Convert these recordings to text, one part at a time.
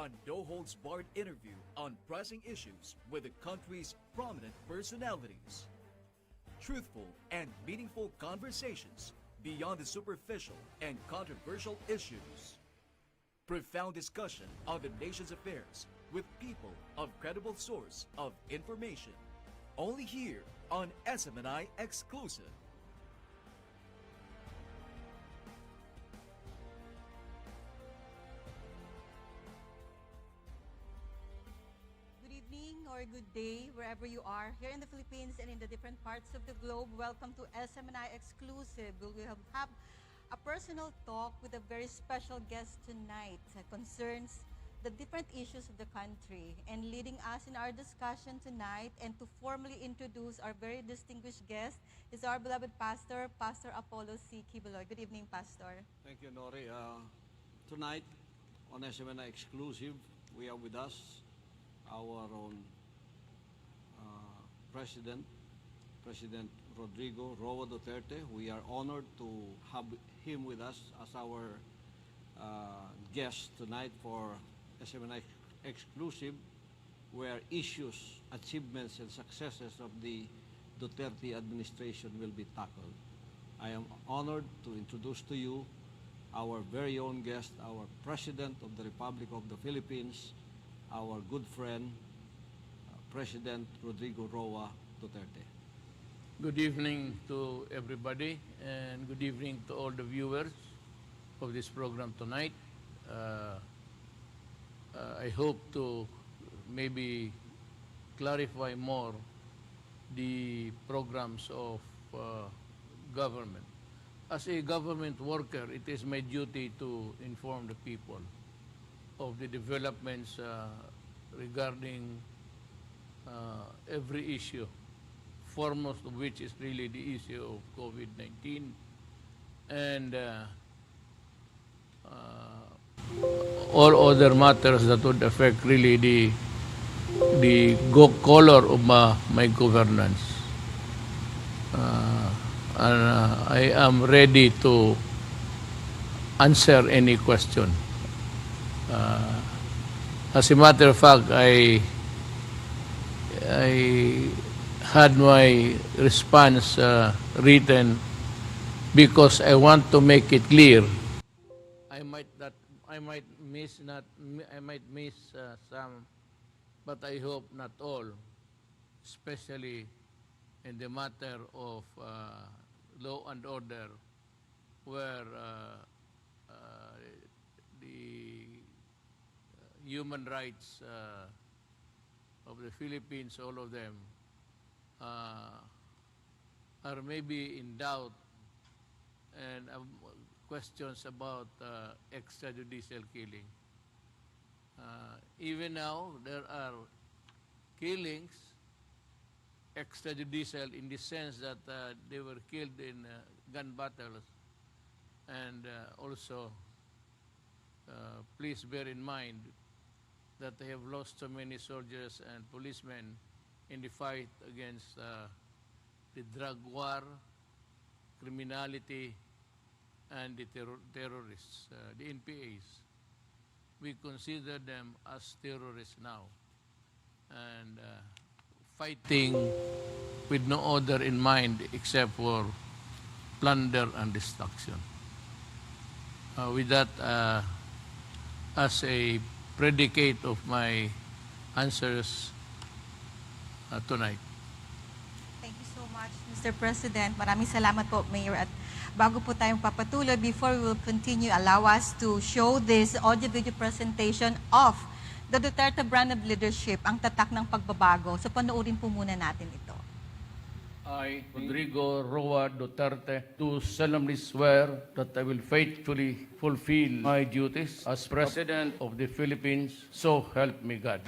a no-holds-barred interview on pressing issues with the country's prominent personalities. Truthful and meaningful conversations beyond the superficial and controversial issues. Profound discussion on the nation's affairs with people of credible source of information. Only here on SMNI Exclusive. Good evening or good day, wherever you are, here in the Philippines and in the different parts of the globe. Welcome to SMNI Exclusive. We will have a personal talk with a very special guest tonight that concerns the different issues of the country. And leading us in our discussion tonight and to formally introduce our very distinguished guest is our beloved pastor, Pastor Apoolo C. Quiboloy. Good evening, Pastor. Thank you, Nori. Tonight, on SMNI Exclusive, we are with us our own President Rodrigo Roa Duterte. We are honored to have him with us as our guest tonight for SMNI Exclusive, where issues, achievements, and successes of the Duterte administration will be tackled. I am honored to introduce to you our very own guest, our President of the Republic of the Philippines, our good friend, President Rodrigo Roa Duterte. Good evening to everybody, and good evening to all the viewers of this program tonight. I hope to maybe clarify more the programs of government. As a government worker, it is my duty to inform the people of the developments regarding every issue, foremost of which is really the issue of COVID-19 and all other matters that would affect really the color of my governance. I am ready to answer any question. As a matter of fact, I had my response written because I want to make it clear. I might miss some, but I hope not all, especially in the matter of law and order, where the human rights of the Philippines, all of them, are maybe in doubt, and questions about extrajudicial killing. Even now, there are killings extrajudicial in the sense that they were killed in gun battles, and also please bear in mind that they have lost so many soldiers and policemen in the fight against the drug war, criminality, and the terrorists, the NPAs. We consider them as terrorists now, and fighting with no order in mind except for plunder and destruction. With that as a predicate of my answers tonight. Thank you so much, Mr. President. Maraming salamat po, Mayor. At bago po tayong papatuloy, before we will continue, allow us to show this audio-video presentation of the Duterte brand of leadership, ang tatak ng pagbabago. So panoorin po muna natin ito. I, Rodrigo Roa Duterte, do solemnly swear that I will faithfully fulfill my duties as President of the Philippines, so help me God.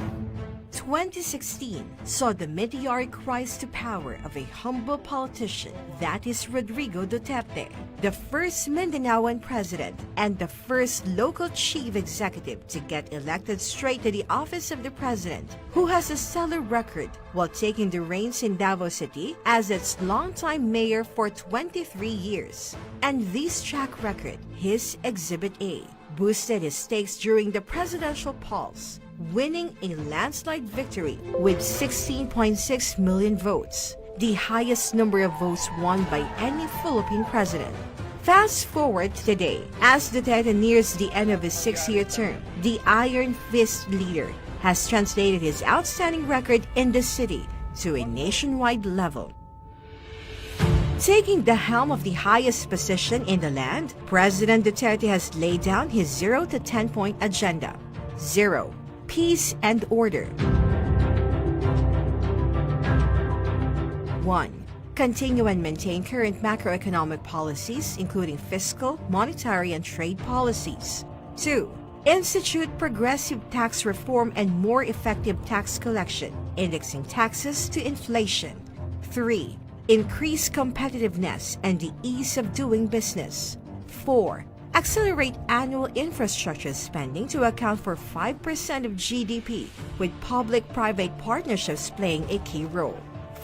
2016 saw the meteoric rise to power of a humble politician, that is Rodrigo Duterte, the first Mindanaoan president and the first local chief executive to get elected straight to the office of the president, who has a stellar record while taking the reins in Davao City as its longtime mayor for 23 years. And this track record, his Exhibit A, boosted his stakes during the presidential polls, winning a landslide victory with 16.6 million votes, the highest number of votes won by any Philippine president. Fast forward to today, as Duterte nears the end of his 6-year term, the Iron Fist leader has translated his outstanding record in the city to a nationwide level. Taking the helm of the highest position in the land, President Duterte has laid down his 0 to 10-point agenda. 0. Peace and order. 1. Continue and maintain current macroeconomic policies, including fiscal, monetary, and trade policies. 2. Institute progressive tax reform and more effective tax collection, indexing taxes to inflation. 3. Increase competitiveness and the ease of doing business. 4. Accelerate annual infrastructure spending to account for 5% of GDP, with public-private partnerships playing a key role.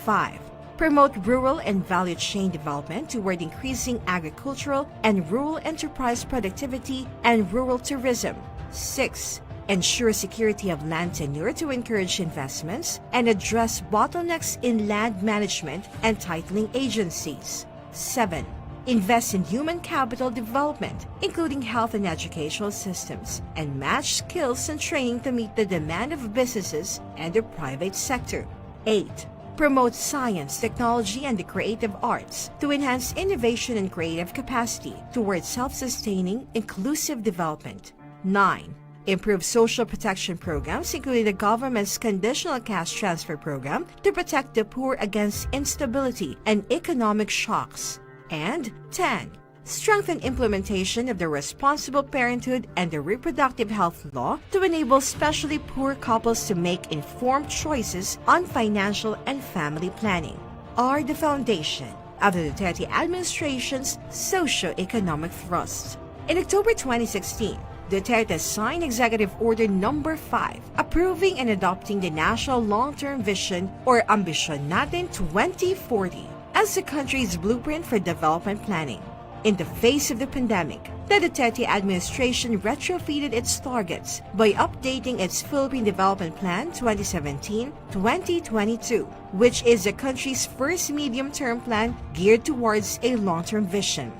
5. Promote rural and value chain development toward increasing agricultural and rural enterprise productivity and rural tourism. 6. Ensure security of land tenure to encourage investments and address bottlenecks in land management and titling agencies. 7. Invest in human capital development, including health and educational systems, and match skills and training to meet the demand of businesses and the private sector. 8. Promote science, technology, and the creative arts to enhance innovation and creative capacity towards self-sustaining, inclusive development. 9. Improve social protection programs, including the government's conditional cash transfer program to protect the poor against instability and economic shocks. And 10. Strengthen implementation of the Responsible Parenthood and the Reproductive Health Law to enable especially poor couples to make informed choices on financial and family planning, are the foundation of the Duterte administration's socio-economic thrust. In October 2016, Duterte signed Executive Order No. 5, approving and adopting the National Long-Term Vision or Ambisyon Natin 2040 as the country's blueprint for development planning. In the face of the pandemic, the Duterte administration retrofitted its targets by updating its Philippine Development Plan 2017-2022, which is the country's first medium-term plan geared towards a long-term vision.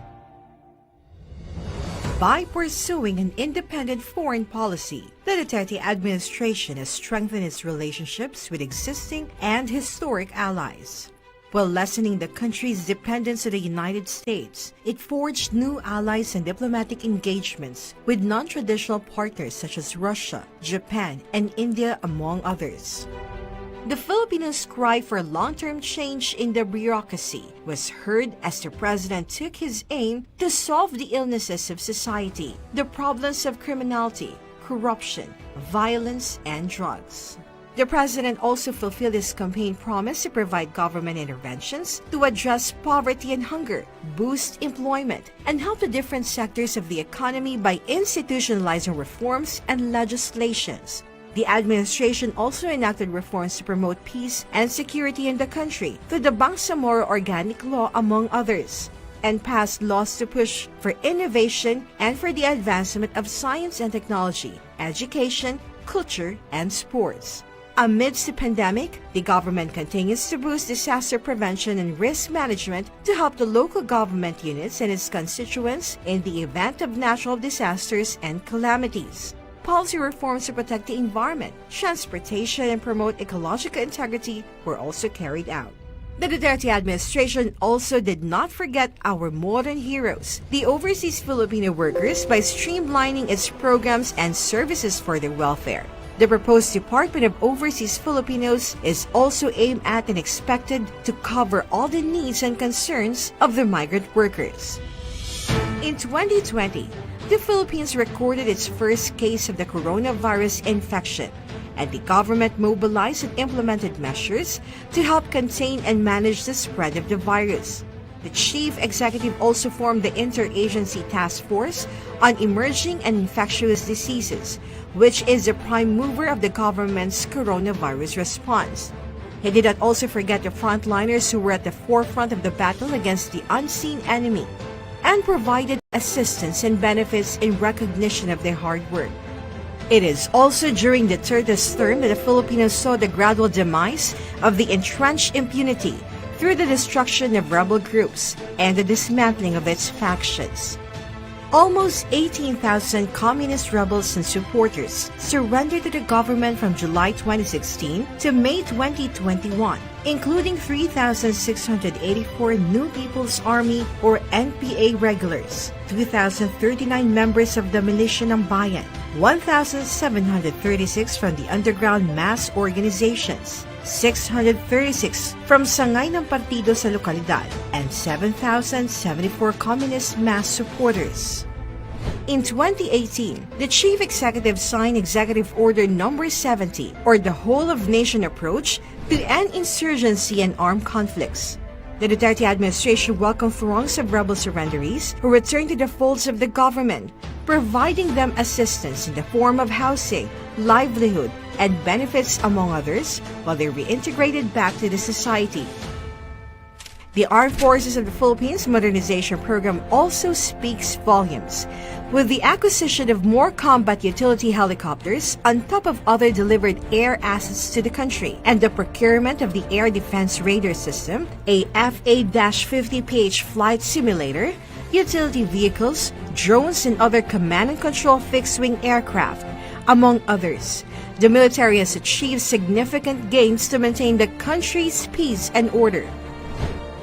By pursuing an independent foreign policy, the Duterte administration has strengthened its relationships with existing and historic allies. While lessening the country's dependence on the United States, it forged new allies and diplomatic engagements with non-traditional partners such as Russia, Japan, and India, among others. The Filipinos' cry for long-term change in the bureaucracy was heard as the president took his aim to solve the illnesses of society, the problems of criminality, corruption, violence, and drugs. The president also fulfilled his campaign promise to provide government interventions to address poverty and hunger, boost employment, and help the different sectors of the economy by institutionalizing reforms and legislations. The administration also enacted reforms to promote peace and security in the country through the Bangsamoro Organic Law, among others, and passed laws to push for innovation and for the advancement of science and technology, education, culture, and sports. Amidst the pandemic, the government continues to boost disaster prevention and risk management to help the local government units and its constituents in the event of natural disasters and calamities. Policy reforms to protect the environment, transportation, and promote ecological integrity were also carried out. The Duterte administration also did not forget our modern heroes, the overseas Filipino workers, by streamlining its programs and services for their welfare. The proposed Department of Overseas Filipinos is also aimed at and expected to cover all the needs and concerns of the migrant workers. In 2020, the Philippines recorded its first case of the coronavirus infection, and the government mobilized and implemented measures to help contain and manage the spread of the virus. The chief executive also formed the Interagency Task Force on Emerging and Infectious Diseases, which is the prime mover of the government's coronavirus response. He did not also forget the frontliners who were at the forefront of the battle against the unseen enemy. and provided assistance and benefits in recognition of their hard work. It is also during Duterte's term that the Filipinos saw the gradual demise of the entrenched impunity through the destruction of rebel groups and the dismantling of its factions. Almost 18,000 communist rebels and supporters surrendered to the government from July 2016 to May 2021, including 3,684 New People's Army or NPA regulars, 2,039 members of the Militia ng Bayan, 1,736 from the underground mass organizations, 636 from sangay ng partido sa lokalidad, and 7,074 communist mass supporters. In 2018, the Chief Executive signed Executive Order No. 70, or the whole-of-nation approach to end insurgency and armed conflicts. The Duterte administration welcomed throngs of rebel surrenderies who returned to the folds of the government, providing them assistance in the form of housing, livelihood, and benefits, among others, while they reintegrated back to the society. The Armed Forces of the Philippines Modernization Program also speaks volumes, with the acquisition of more combat utility helicopters on top of other delivered air assets to the country, and the procurement of the Air Defense Radar System, a FA-50 flight simulator, utility vehicles, drones, and other command and control fixed-wing aircraft, among others. The military has achieved significant gains to maintain the country's peace and order.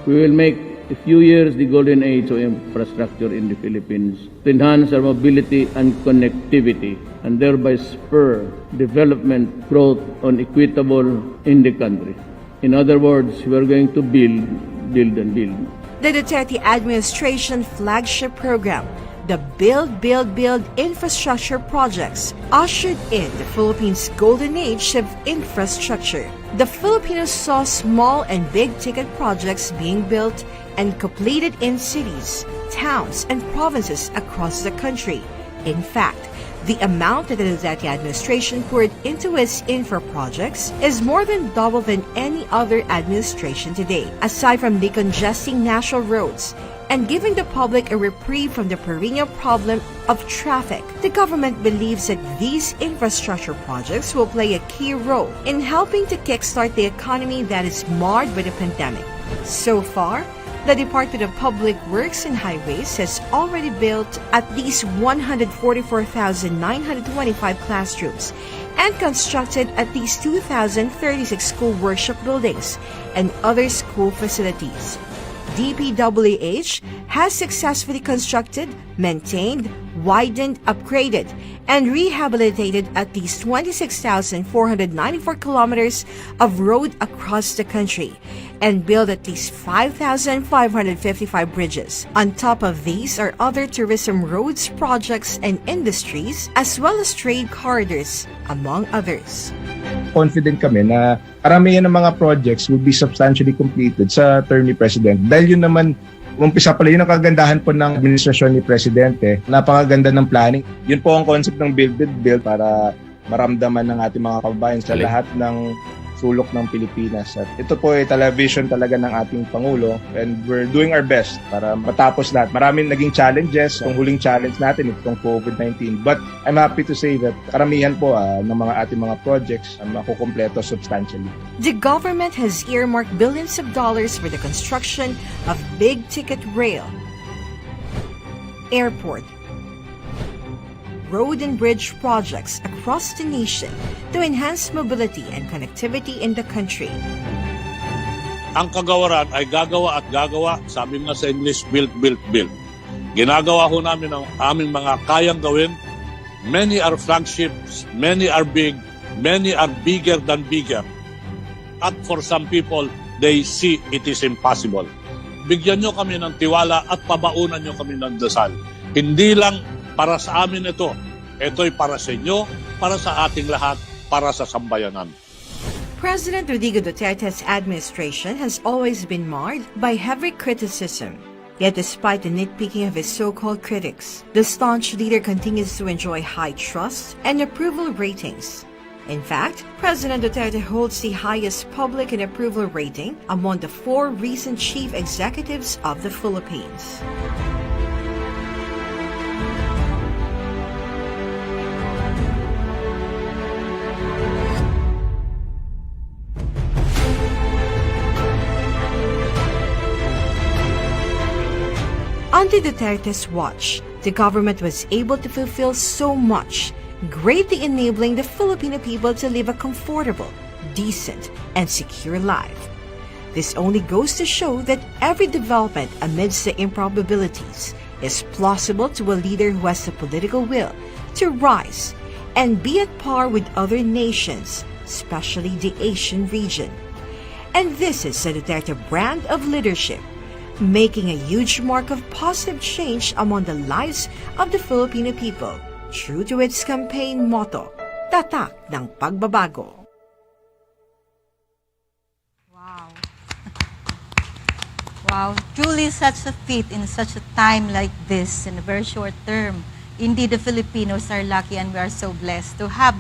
We will make a few years the golden age of infrastructure in the Philippines to enhance our mobility and connectivity and thereby spur development growth on equitable in the country. In other words, we are going to build, and build. The Duterte administration flagship program, the Build, Build, Build infrastructure projects, ushered in the Philippines' golden age of infrastructure. The Filipinos saw small and big-ticket projects being built and completed in cities, towns, and provinces across the country. In fact, the amount that the Duterte administration poured into its infra projects is more than double than any other administration today. Aside from decongesting national roads and giving the public a reprieve from the perennial problem of traffic, the government believes that these infrastructure projects will play a key role in helping to kickstart the economy that is marred by the pandemic. So far, the Department of Public Works and Highways has already built at least 144,925 classrooms and constructed at least 2,036 school workshop buildings and other school facilities. DPWH has successfully constructed, maintained, widened, upgraded, and rehabilitated at least 26,494 kilometers of road across the country and built at least 5,555 bridges. On top of these are other tourism roads, projects, and industries, as well as trade corridors, among others. Confident kami na karamihan ng mga projects will be substantially completed sa term ni President. Dahil yun naman, umpisa pala yun ang kagandahan po ng administrasyon ni Presidente. Napakaganda ng planning. Yun po ang concept ng Build, Build, Build para maramdaman ng ating mga kababayan sa lahat ng sulok ng Pilipinas. At ito po ay television talaga ng ating Pangulo and we're doing our best para matapos lahat. Maraming naging challenges. Ang huling challenge natin itong COVID-19. But I'm happy to say that karamihan po ng mga ating mga projects makukumpleto substantially. The government has earmarked billions of dollars for the construction of big-ticket rail, airport, road and bridge projects across the nation to enhance mobility and connectivity in the country. Ang kagawaran ay gagawa at gagawa, sabi nga sa English, build, build, build. Ginagawa ho namin ang aming mga kayang gawin. Many are flagships, many are big, many are bigger than bigger. At for some people, they see it is impossible. Bigyan nyo kami ng tiwala at pabaunan nyo kami ng dasal. Hindi lang para sa amin ito. Ito'y para sa inyo, para sa ating lahat, para sa sambayanan. President Rodrigo Duterte's administration has always been marred by heavy criticism. Yet despite the nitpicking of his so-called critics, the staunch leader continues to enjoy high trust and approval ratings. In fact, President Duterte holds the highest public and approval rating among the 4 recent chief executives of the Philippines. Under Duterte's watch, the government was able to fulfill so much, greatly enabling the Filipino people to live a comfortable, decent, and secure life. This only goes to show that every development amidst the improbabilities is plausible to a leader who has the political will to rise and be at par with other nations, especially the Asian region. And this is the Duterte brand of leadership, making a huge mark of positive change among the lives of the Filipino people, true to its campaign motto, Tatak ng Pagbabago. Wow. Wow, truly such a feat in such a time like this, in a very short term. Indeed, the Filipinos are lucky and we are so blessed to have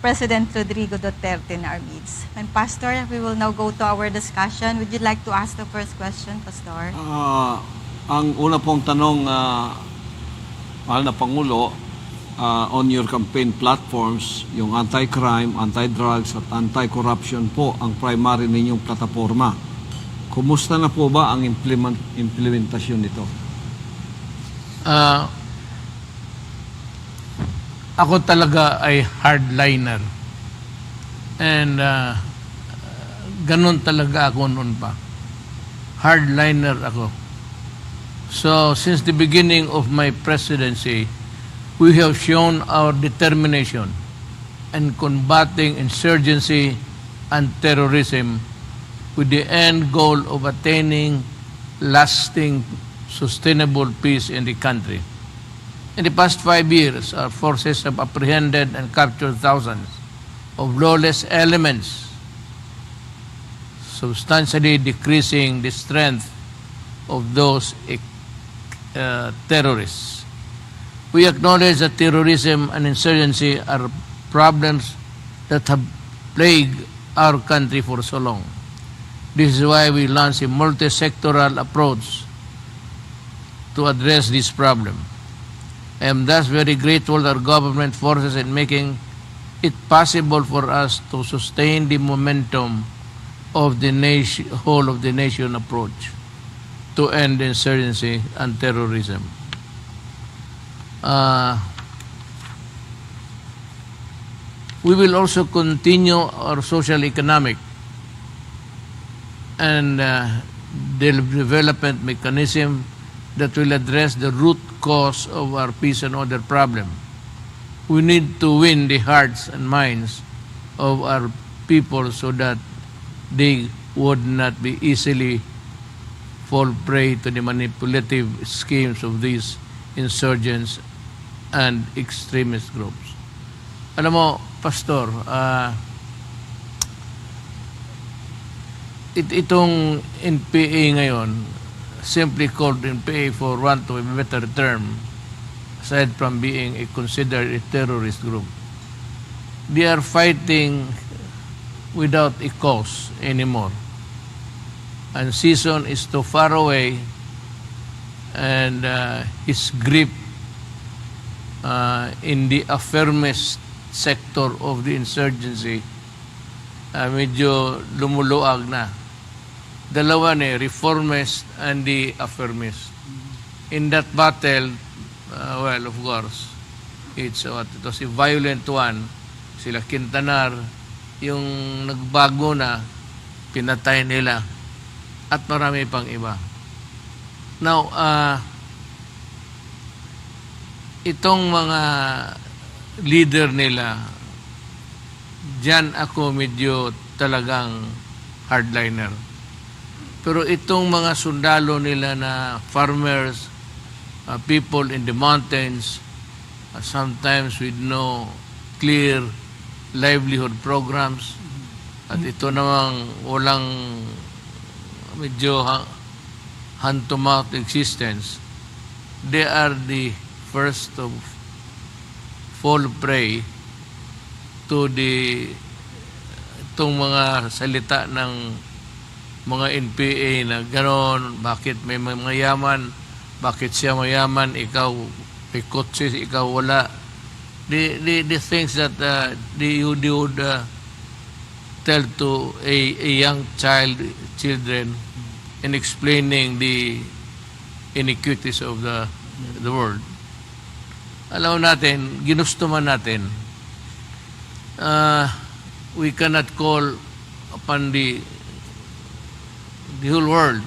President Rodrigo Duterte in our midst. And Pastor, we will now go to our discussion. Would you like to ask the first question, Pastor? Ang una pong tanong, mahal na Pangulo, on your campaign platforms, yung anti-crime, anti-drugs at anti-corruption po ang primary ninyong plataforma. Kumusta na po ba ang implementasyon nito? Ako talaga ay hardliner. And ganun talaga ako noon pa. Hardliner ako. So, since the beginning of my presidency, we have shown our determination in combating insurgency and terrorism with the end goal of attaining lasting, sustainable peace in the country. In the past 5 years, our forces have apprehended and captured thousands of lawless elements, substantially decreasing the strength of those terrorists. We acknowledge that terrorism and insurgency are problems that have plagued our country for so long. This is why we launched a multi-sectoral approach to address this problem. I am thus very grateful to our government forces in making it possible for us to sustain the momentum of the whole of the nation approach to end insurgency and terrorism. We will also continue our social economic and development mechanism that will address the root cause of our peace and order problem. We need to win the hearts and minds of our people so that they would not be easily fall prey to the manipulative schemes of these insurgents and extremist groups. Alam mo, Pastor, itong NPA ngayon, simply called NPA for want of a better term, aside from being considered a terrorist group, they are fighting without a cause anymore. And season is too far away, and his grip in the affirmist sector of the insurgency medyo lumuluag na. Dalawa na, reformist and the affirmist. In that battle, well, of course, it was a violent one. Sila Quintanar, yung nagbago na, pinatay nila, at marami pang iba. Now, itong mga leader nila, dyan ako medyo talagang hardliner. Pero itong mga sundalo nila na farmers, people in the mountains, sometimes with no clear livelihood programs, at ito namang walang medyo hand-to-mouth existence, they are the first to fall prey to itong mga salita ng mga NPA na gano'n, bakit may mayaman, bakit siya mayaman, ikaw may kotse, ikaw wala. The things that they would tell to a young children in explaining the iniquities of the world. Alam natin, ginusto man natin, we cannot call upon the whole world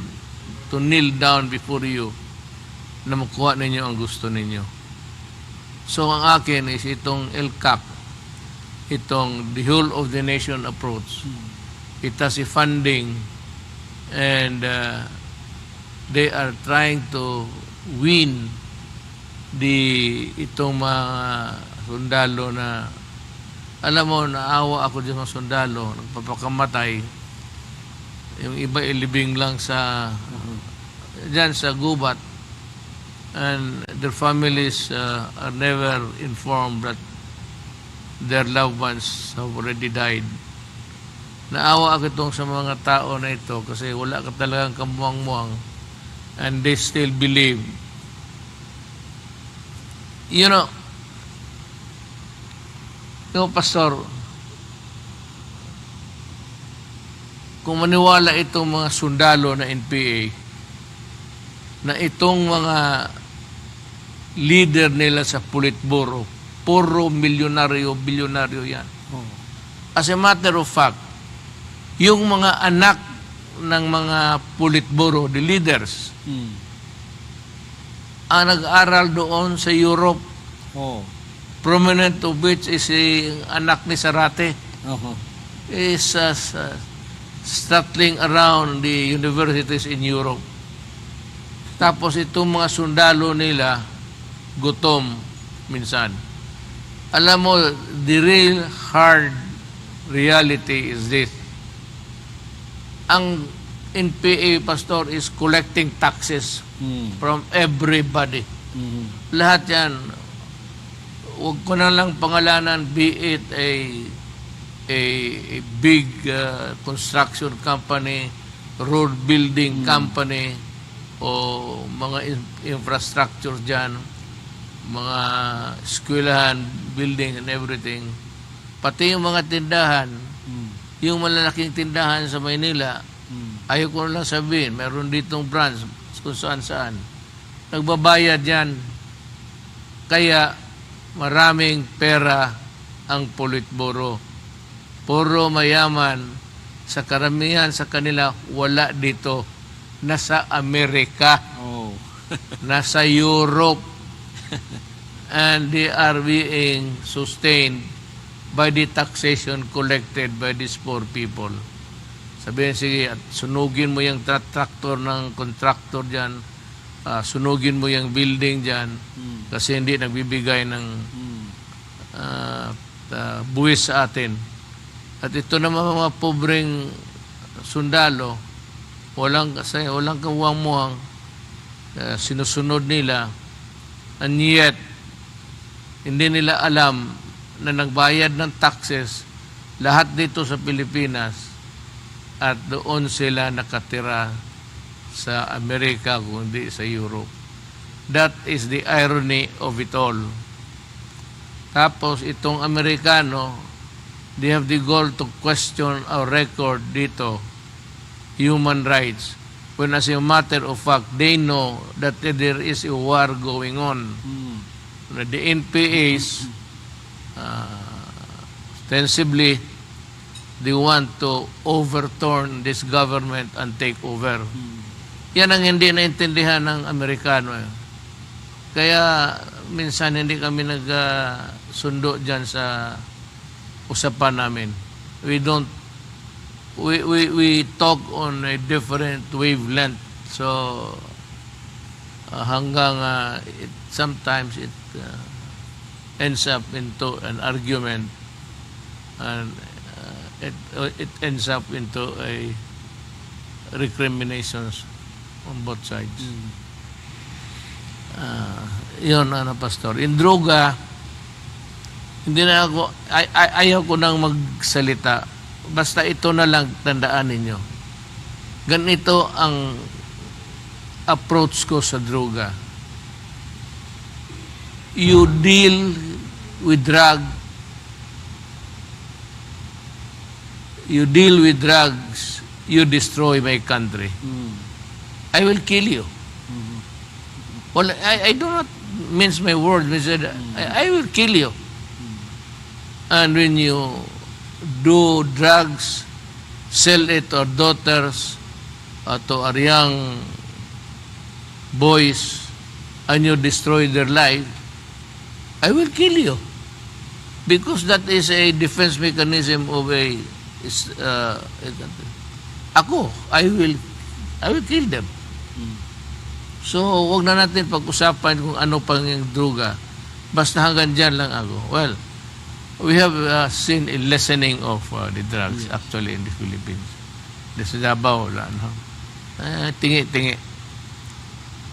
to kneel down before you na makuha ninyo ang gusto ninyo. So ang akin is itong LCAP, itong the whole of the nation approach. It has a funding and they are trying to win itong mga sundalo na, alam mo, naawa ako dyan sa sundalo, nagpapakamatay. Yung iba ilibing lang sa dyan sa gubat, and their families are never informed that their loved ones have already died. Naawa ako itong sa mga tao na ito kasi wala ka talagang kamuang-muang, and they still believe. You know, Pastor, kung maniwala itong mga sundalo na NPA, na itong mga leader nila sa Politburo, puro milyonaryo, bilyonaryo yan. As a matter of fact, yung mga anak ng mga Politburo, the leaders, ang nag-aral doon sa Europe, prominent of which is anak ni Sarate, is stuttling around the universities in Europe. Tapos itong mga sundalo nila, gutom minsan. Alam mo, the real hard reality is this. Ang NPA, Pastor, is collecting taxes from everybody. Lahat yan. Huwag ko na lang pangalanan, be it a big construction company, road building company, o mga infrastructure dyan, mga eskwelahan, building and everything. Pati yung mga tindahan, yung malalaking tindahan sa Maynila, ayaw ko lang sabihin, meron ditong branch kung saan-saan. Nagbabayad yan. Kaya maraming pera ang Politburo. Puro mayaman, sa karamihan sa kanila, wala dito. Nasa Amerika. Nasa Europe. And they are being sustained by the taxation collected by these poor people. Sabihin, sige, at sunugin mo yung tractor ng contractor dyan, sunugin mo yung building dyan, kasi hindi nagbibigay ng buwis sa atin. At ito naman mga pobreng sundalo, walang kawang-muwang, sinusunod nila, and yet, hindi nila alam na nagbayad ng taxes lahat dito sa Pilipinas at doon sila nakatira sa Amerika kundi sa Europe. That is the irony of it all. Tapos itong Amerikano, they have the goal to question our record dito, human rights, when as a matter of fact, they know that there is a war going on. The NPAs, ostensibly, they want to overturn this government and take over. Yan ang hindi naintindihan ng Amerikano. Kaya minsan hindi kami nagsundo dyan sa usapan namin. We talk on a different wavelength. So hanggang sometimes it ends up into an argument, and it ends up into a recriminations on both sides. Yun, Pastor. In droga, hindi na ako, ayaw ko nang magsalita. Basta ito na lang, tandaan ninyo. Ganito ang approach ko sa droga. You deal with drugs, you destroy my country. I will kill you. Well, I do not mince my words. I said, I will kill you. And when you do drugs, sell it to our daughters, to our young boys, and you destroy their life, I will kill you. Because that is a defense mechanism of a ako, I will kill them. So, wag na natin pag-usapan kung ano pang yung droga. Basta hanggang dyan lang ako. Well, we have seen a lessening of the drugs actually in the Philippines. Sa Davao, wala, no? Tingi-tingi.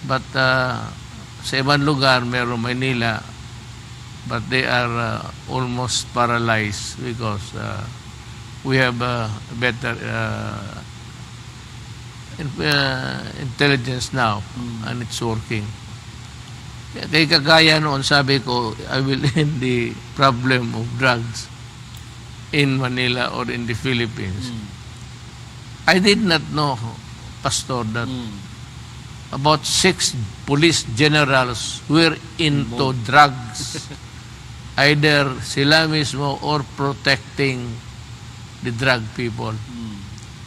But sa ibang lugar, meron Manila, but they are almost paralyzed because we have better intelligence now and it's working. Kaya kagaya noon, sabi ko, I will end the problem of drugs in Manila or in the Philippines. I did not know, Pastor, that about 6 police generals were into drugs. Either sila mismo or protecting the drug people.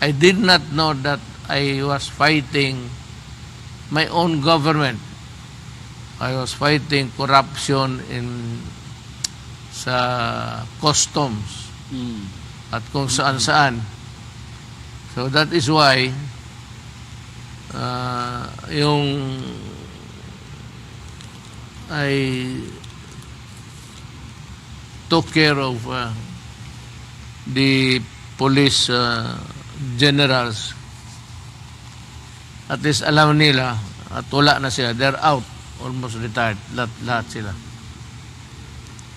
I did not know that I was fighting my own government. I was fighting corruption sa customs at kung saan-saan. So that is why yung I took care of the police generals. At least alam nila at wala na sila. They're out. Almost retired. Lahat sila.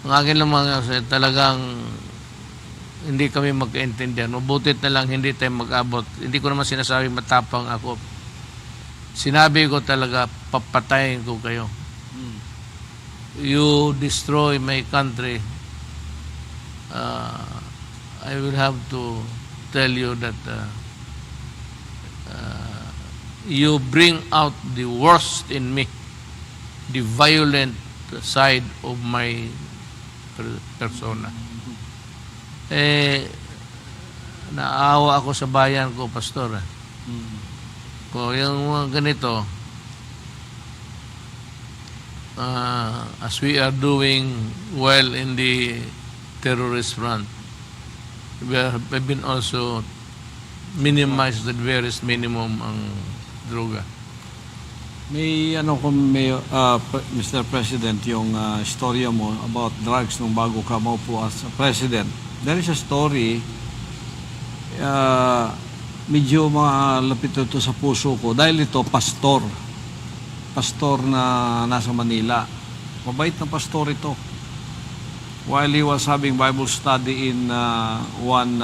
Ang akin lang mga talagang hindi kami magkaintindihan. Mabutit na lang hindi tayo mag-abot. Hindi ko naman sinasabi matapang ako. Sinabi ko talaga, papatayin ko kayo. You destroy my country. I will have to tell you that you bring out the worst in me, the violent side of my persona. Naawa ako sa bayan ko, Pastor. Kung yung mga ganito, as we are doing well in the terrorist front, we have been also minimize the various minimum ang droga. May Mr. President, yung storya mo about drugs nung bago ka maupo as President. There is a story, medyo malapit ito sa puso ko dahil ito pastor na nasa Manila. Mabait na pastor ito. While he was having Bible study in one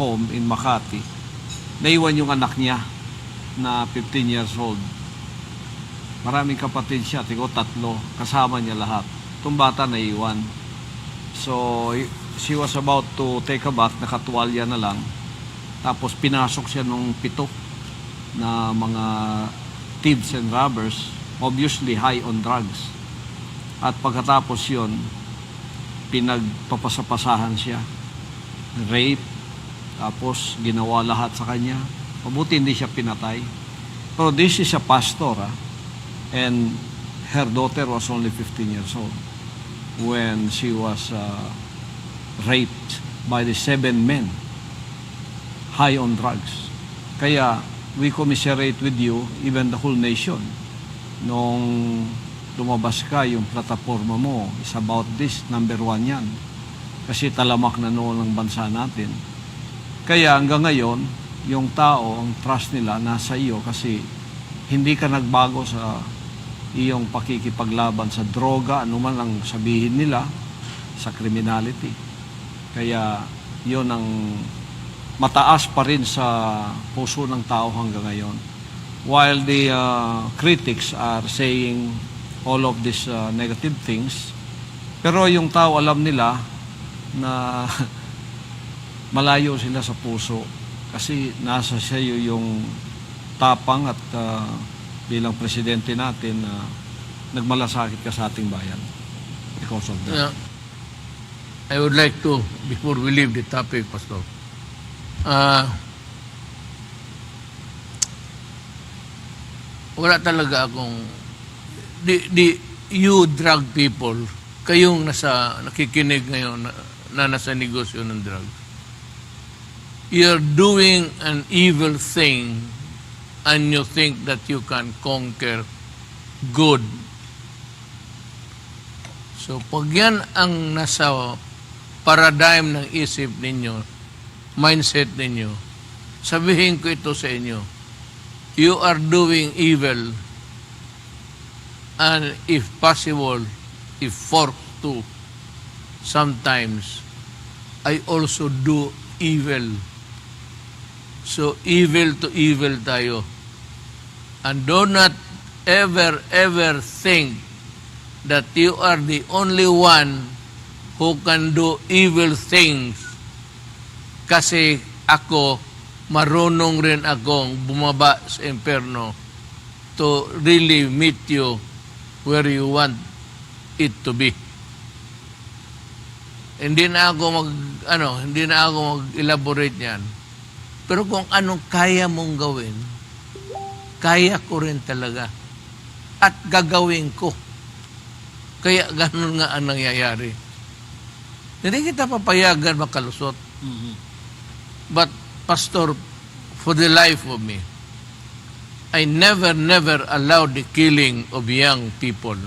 home in Makati, naiwan yung anak niya na 15 years old. Maraming kapatid siya, tigo 3, kasama niya lahat. Itong bata naiwan. So, she was about to take a bath, nakatuwalya na lang. Tapos pinasok siya nung 7 na mga thieves and robbers, obviously high on drugs. At pagkatapos yun, pinagpapasapasahan siya. Rape, tapos ginawa lahat sa kanya. Mabuti hindi siya pinatay. Pero this is a pastor, and her daughter was only 15 years old when she was raped by the 7 men high on drugs. Kaya we commiserate with you, even the whole nation. Nung lumabas ka, yung plataforma mo is about this, number 1 yan. Kasi talamak na noon ang bansa natin. Kaya hanggang ngayon, yung tao, ang trust nila nasa iyo kasi hindi ka nagbago sa iyong pakikipaglaban sa droga, anuman ang sabihin nila, sa criminality. Kaya yun ang mataas pa rin sa puso ng tao hanggang ngayon. While the critics are saying all of these negative things, pero yung tao alam nila na malayo sila sa puso kasi nasa siya yung tapang at bilang presidente natin nagmalasakit ka sa ating bayan because of that. Yeah. I would like to, before we leave the topic, Pastor, wala talaga akong, you drug people, kayong nakikinig ngayon na nasa negosyo ng drugs, you're doing an evil thing and you think that you can conquer good. So, pag yan ang nasa paradigm ng isip ninyo, mindset ninyo, sabihin ko ito sa inyo, you are doing evil and if possible, if forced to, sometimes, I also do evil. So, evil to evil tayo. And do not ever think that you are the only one who can do evil things. Kasi ako, marunong rin akong bumaba sa impyerno to really meet you where you want it to be. Hindi na ako mag-elaborate niyan. Pero kung anong kaya mong gawin, kaya ko rin talaga. At gagawin ko. Kaya ganun nga ang nangyayari. Hindi kita papayagan makalusot. But, Pastor, for the life of me, I never allowed the killing of young people.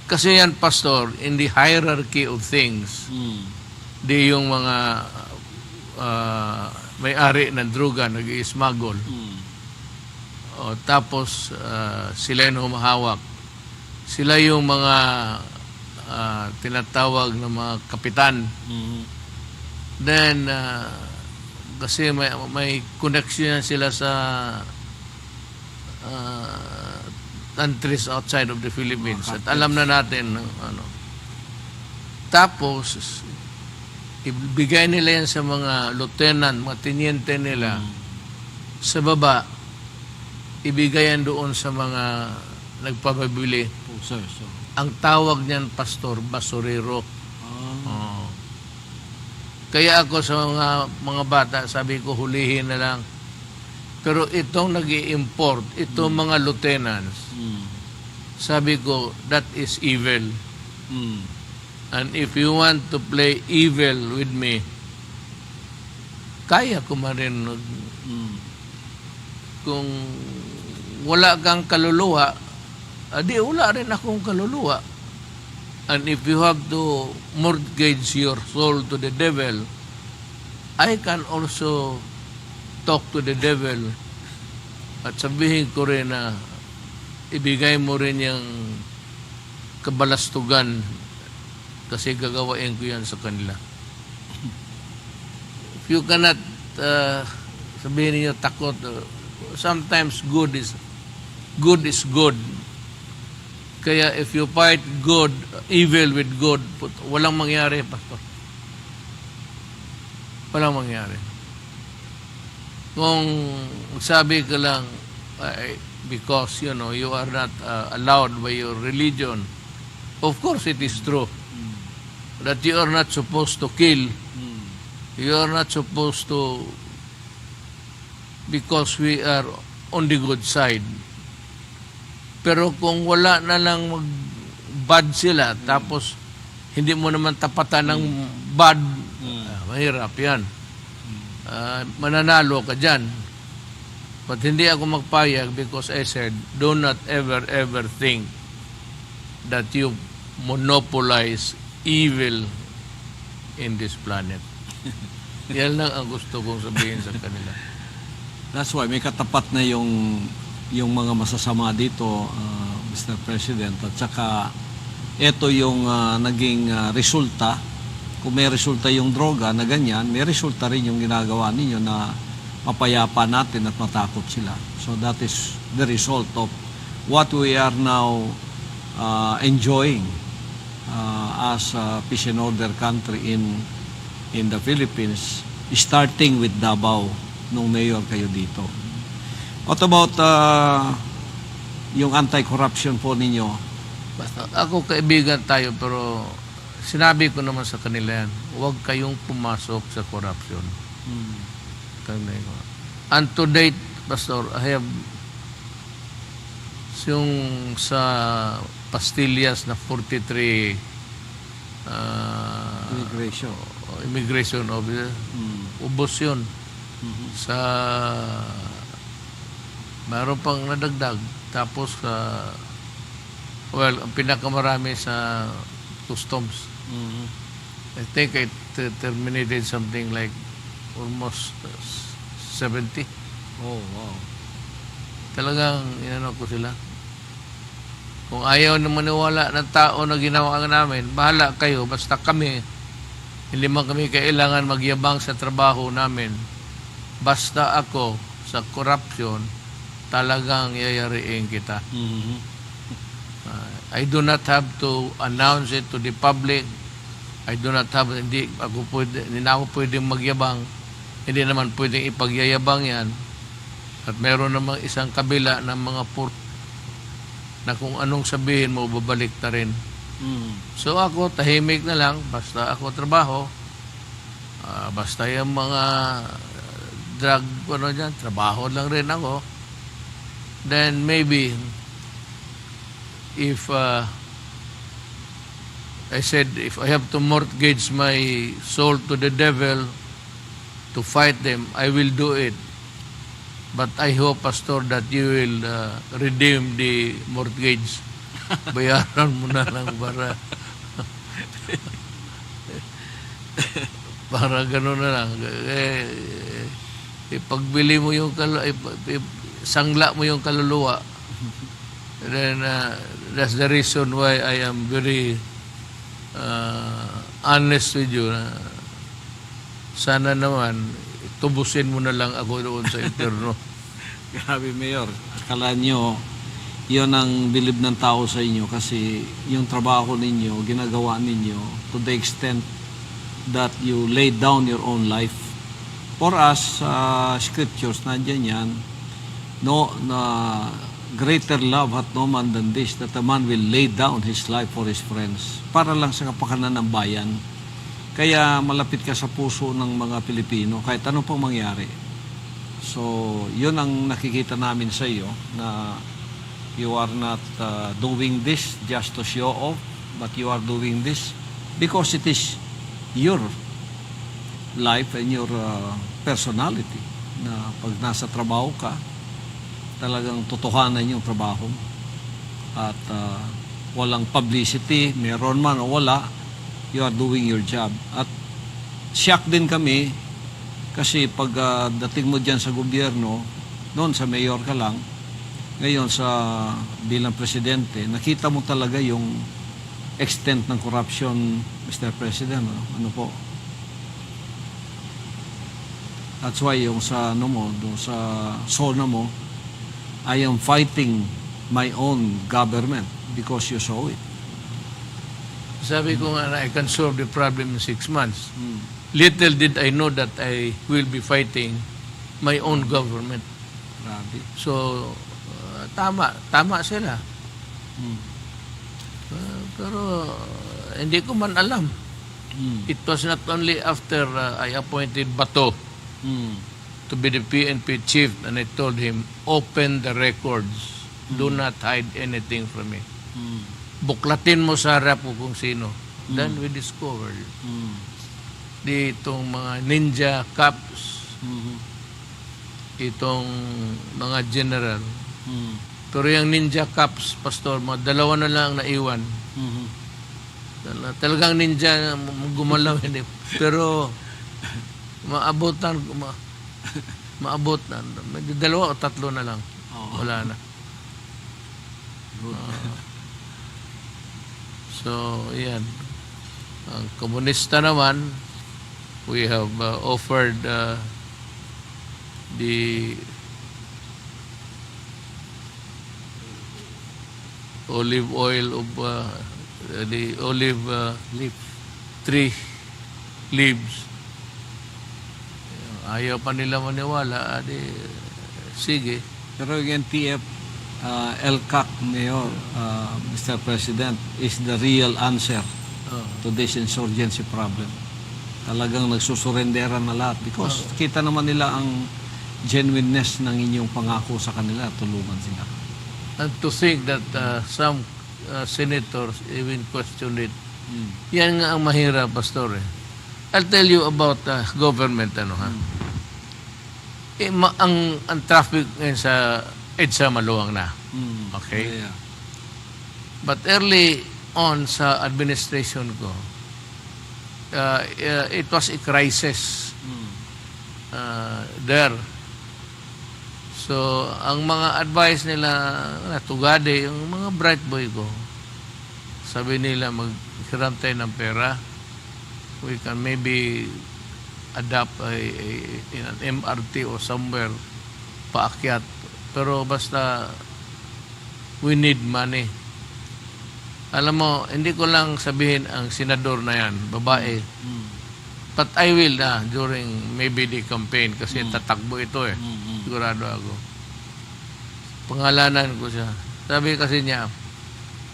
Kasi yan, Pastor, in the hierarchy of things, di yung mga may-ari ng druga, nag-i-smuggle. Tapos, sila yung humahawak. Sila yung mga tinatawag na mga kapitan. Then, kasi may connection sila sa countries outside of the Philippines. At alam na natin, Tapos, ibigay nila yan sa mga lieutenant, mga teniente nila. Sa baba, ibigay yan doon sa mga nagpapabili. Ang tawag niyan, Pastor, basurero. Kaya ako sa mga bata, sabi ko, hulihin na lang. Pero itong nag-i-import, itong mga lieutenants, sabi ko, that is evil. And if you want to play evil with me, kaya ko marin. Kung wala kang kaluluwa, di wala rin akong kaluluwa. And if you have to mortgage your soul to the devil, I can also talk to the devil at sabihin ko rin na ibigay mo rin yung kabalastugan kasi gagawain ko yan sa kanila. If you cannot sabihin niyo takot, sometimes good is good. Kaya if you fight evil with good, walang mangyari, Pastor. Walang mangyari. Kung sabi ka lang, because, you are not allowed by your religion, of course it is true that you are not supposed to kill. You are not supposed to, because we are on the good side. Pero kung wala na lang bad sila, tapos hindi mo naman tapatan ng bad, mahirap yan. Mananalo ka dyan. But hindi ako magpayag because I said, do not ever think that you monopolize evil in this planet. Yan lang ang gusto kong sabihin sa kanila. That's why may katapat na yung mga masasama dito, Mr. President, at saka ito yung naging resulta. Kung may resulta yung droga na ganyan, may resulta rin yung ginagawa ninyo na mapayapa natin at matakot sila. So that is the result of what we are now enjoying as a peace and order country in the Philippines, starting with Davao nung mayor kayo dito. What about yung anti-corruption po ninyo? Basta ako kaibigan tayo, pero sinabi ko naman sa kanila yan, huwag kayong pumasok sa corruption. And to date, Pastor, I have yung sa pastillas na 43 immigration officer, ubos yun. Sa mayroon pang nadagdag. Tapos, well, ang pinakamarami sa customs. I think I terminated something like almost 70. Oh, wow. Talagang inano ko sila. Kung ayaw na maniwala ng tao na ginawa namin, bahala kayo. Basta kami, hindi man kami kailangan magyabang sa trabaho namin. Basta ako sa corruption, talagang yayariin kita. I do not have to announce it to the public. I do not have, hindi na ako pwedeng magyabang. Hindi naman pwedeng ipagyayabang yan. At meron namang isang kabila ng mga na kung anong sabihin mo, babalik na rin. So ako, tahimik na lang. Basta ako trabaho. Basta yung mga drug, trabaho lang rin ako. Then maybe, if I said, if I have to mortgage my soul to the devil to fight them, I will do it. But I hope, Pastor, that you will redeem the mortgage. Bayaran mo na lang para gano'n na lang. Ipagbili mo yung sangla mo yung kaluluwa. And then, that's the reason why I am very honest with you. Sana naman, tubusin mo na lang ako doon sa interno. Grabe, Mayor. Akala nyo, yun ang bilib ng tao sa inyo kasi yung trabaho ninyo, ginagawa ninyo to the extent that you lay down your own life. For us, scriptures, nandiyan yan, no, na greater love hath no man than this, that a man will lay down his life for his friends. Para lang sa kapakanan ng bayan. Kaya malapit ka sa puso ng mga Pilipino, kahit anong pang mangyari. So, yun ang nakikita namin sa iyo, na you are not doing this just to show off, but you are doing this because it is your life and your personality, na pag nasa trabaho ka, talagang totohanan yung trabaho. At walang publicity, meron man o wala, you are doing your job. At shock din kami kasi pag dating mo dyan sa gobyerno, noon sa mayor ka lang, ngayon sa bilang presidente, nakita mo talaga yung extent ng corruption, Mr. President. Ano po? That's why yung sa sa SONA mo, I am fighting my own government because you saw it. Sabi ko nga na I can solve the problem in 6 months. Little did I know that I will be fighting my own government. Grabe. So, tama sila. Pero hindi ko man alam. It was not only after I appointed Bato to be the PNP chief and I told him, open the records. Do not hide anything from me. Buklatin mo sa harap ko kung sino. Then we discovered ditong mga ninja cops, itong mga general. Pero yung ninja cops, Pastor, mga dalawa na lang naiwan. Talagang ninja, gumalaw hindi. Pero maabot na. Dalawa o tatlo na lang. Wala na. So, yan. Ang komunista naman, we have offered the olive oil of the olive tree leaves. Ayaw pa nila maniwala, sige. Pero yung NTF, LCAC, Mayor, Mr. President, is the real answer to this insurgency problem. Talagang nagsusurrendera na lahat because kita naman nila ang genuineness ng inyong pangako sa kanila, tulungan sila. And to think that some senators even question it. Yan nga ang mahirap, Pastor. I'll tell you about government, ang traffic ngayon sa EDSA maluwang na. Okay? Yeah. But early on sa administration ko, it was a crisis there. So, ang mga advice nila, tugade, yung mga bright boy ko, sabi nila maghiram tayo ng pera. We can maybe adapt in an MRT or somewhere paakyat. Pero basta we need money. Alam mo, hindi ko lang sabihin ang senador na yan, babae. But I will during maybe the campaign kasi tatakbo ito Sigurado ako. Pangalanan ko siya. Sabi kasi niya,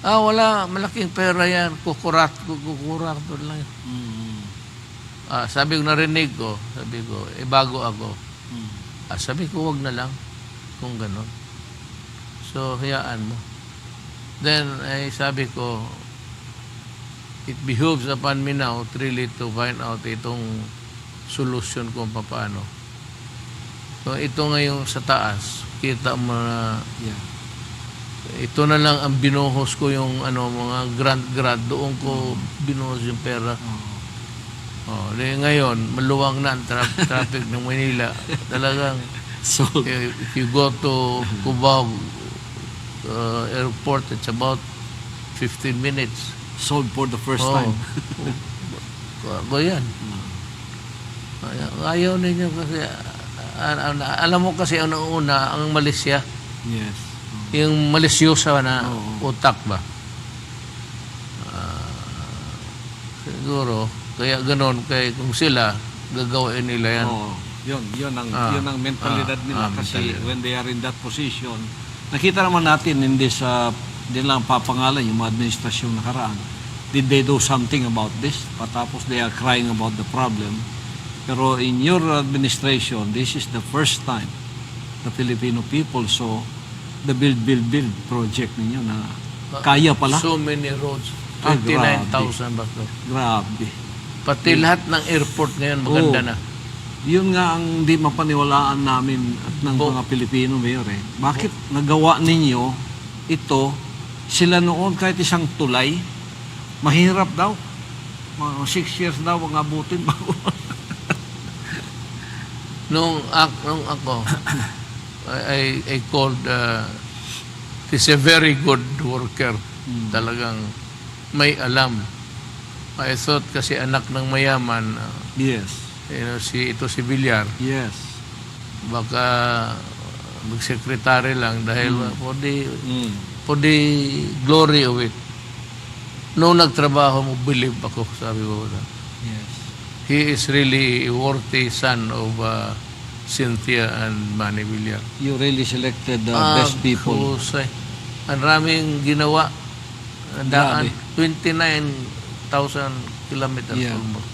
wala, malaking pera yan. Kukurat lang. Sabi ko, narinig ko, bago ako. Sabi ko, wag na lang kung gano'n. So, hayaan mo. Then, sabi ko, it behooves upon me now really to find out itong solution kung paano. So, ito ngayon sa taas, kita mo na ito na lang ang binuhos ko yung mga grant doon ko binuhos yung pera. Ngayon, maluwang na ang traffic ng Manila. Talagang, So, if you go to Cubao airport, it's about 15 minutes. sold for the first time. Yan. Ayaw ninyo kasi, alam mo kasi ang una, ang Malaysia, Yes. yung malisyosa na utak ba? Siguro, kaya ganon, kaya kung sila, gagawin nila yan. Yun ang mentalidad nila kasi mentalidad. when they are in that position, nakita naman natin hindi lang papangalan yung mga administrasyong nakaraan. Did they do something about this? Patapos they are crying about the problem. Pero in your administration, this is the first time the Filipino people saw the build project ninyo na kaya pala. So many roads. Grabe. 29,000 ba? Grabe. Pati lahat ng airport ngayon maganda na. Yun nga ang di mapaniwalaan namin at ng mga Pilipino, Mayor. Bakit nagawa ninyo ito, sila noon kahit isang tulay, mahirap daw. Mga 6 years daw ang abutin bago. Nung ako, I called, he's a very good worker. Talagang may alam. I thought kasi anak ng mayaman, Yes. ito si Villar, Yes. baka mag-secretary lang dahil for the glory of it. Noong nagtrabaho mo, believe ako, sabi ko. Yes. He is really a worthy son of Cynthia and Manny Villar. You really selected the best people. Husay. Ang raming ginawa. Daan, Grabe. 29,000 kilometers Yeah. almost.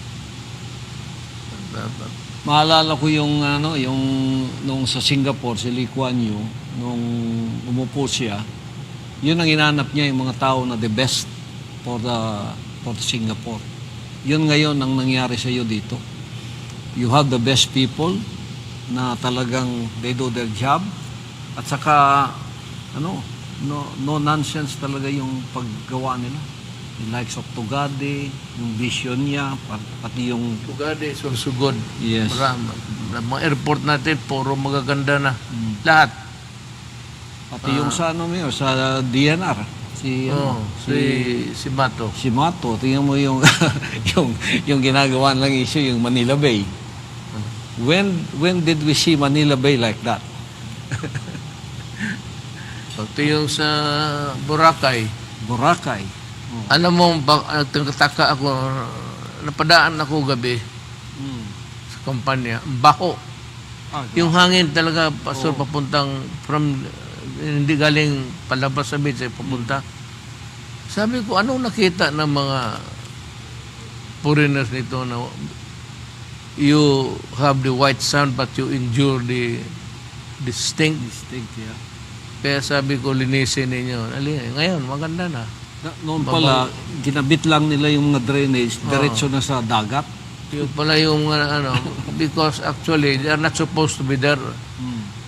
Maalala ko yung nung sa Singapore, si Lee Kuan Yew, nung umupo siya, yun ang inanap niya yung mga tao na the best for Singapore. Yun ngayon ang nangyari sa iyo dito. You have the best people na talagang they do their job at saka no nonsense talaga yung paggawa nila. The likes of Tugade, yung vision niya, pati yung Tugade is also good. Yes. Mga airport natin, puro magaganda na. Lahat. pati yung sa sa DNR, si Mato. si Mato, tingnan mo yung yung ginagawa lang issue yung Manila Bay. When did we see Manila Bay like that? Pati yung sa Boracay. Boracay. Alam mo, nagtataka ako, napadaan ako gabi sa kumpanya, baho. Yung hangin talaga, pastor, papuntang from hindi galing palabas sa beach, pupunta. Sabi ko, anong nakita ng mga foreigners nito na you have the white sand but you endure the stink? Distinct, yeah. Kaya sabi ko, linisin ninyo. Ngayon, maganda na. Noon pala, ginabit lang nila yung mga drainage, diretso na sa dagat. Yun pala yung because actually they are not supposed to be there.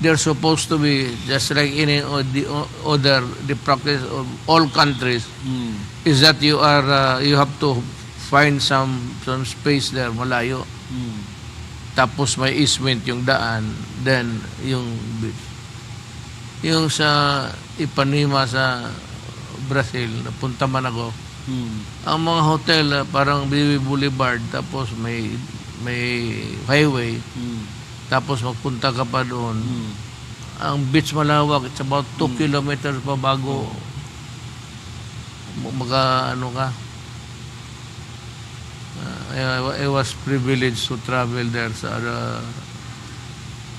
They're supposed to be just like any the practice of all countries is that you have to find some space there malayo. Tapos may easement yung daan, then yung beach. Yung sa Ipanema sa Brazil, napunta man ako. Ang mga hotel parang BB Boulevard, tapos may highway, tapos magpunta ka pa doon. Ang beach malawak, it's about 2 kilometers pa bago ano ka. I was privileged to travel there sa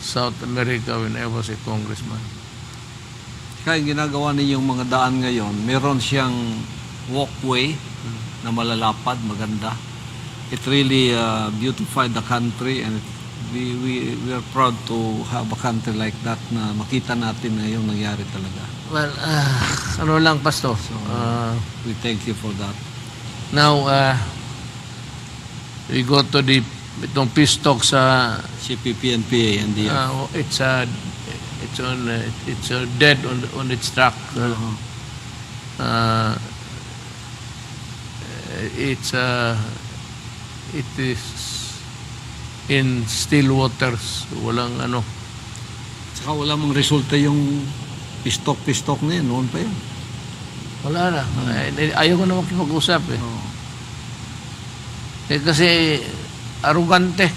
South America when I was a congressman. Kaya ginagawa ninyong mga daan ngayon, meron siyang walkway na malalapad, maganda. It really beautified the country, and we are proud to have a country like that na makita natin na yung nangyari talaga. Well, ano lang, Pastor. We thank you for that. Now, we go to itong peace talk sa CPP and PA, it's dead on its track. It is in still waters. Walang ano. Saka wala mang resulta yung pistok na yun. Noon pa yun. Wala na. Ayaw ko na makipag-usap eh. Kasi arugante.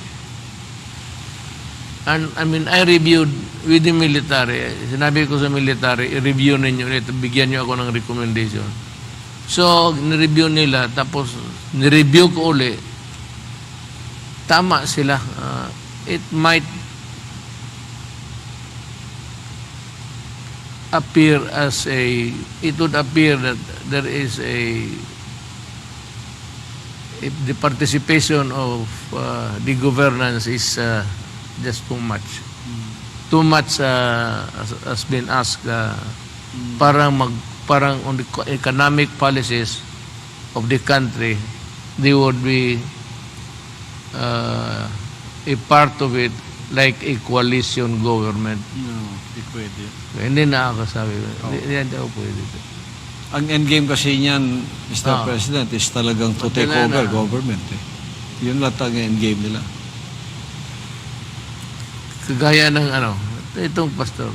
And I mean, I reviewed with the military. Sinabi ko sa military, i-review ninyo ulit. Bigyan nyo ako ng recommendation. So, nireview nila. Tapos, nireview ko ulit. Tama sila. It might appear as it would appear that there is if the participation of the governance is just too much. Too much has been asked. Parang on the economic policies of the country, they would be a part of it like a coalition government. No, hindi pwede. Hindi nakakasabi. Hindi ako pwede. Ang endgame kasi niyan, Mr. President, is talagang to take over government. Yun lang ang endgame nila. Kagaya ng itong pastor.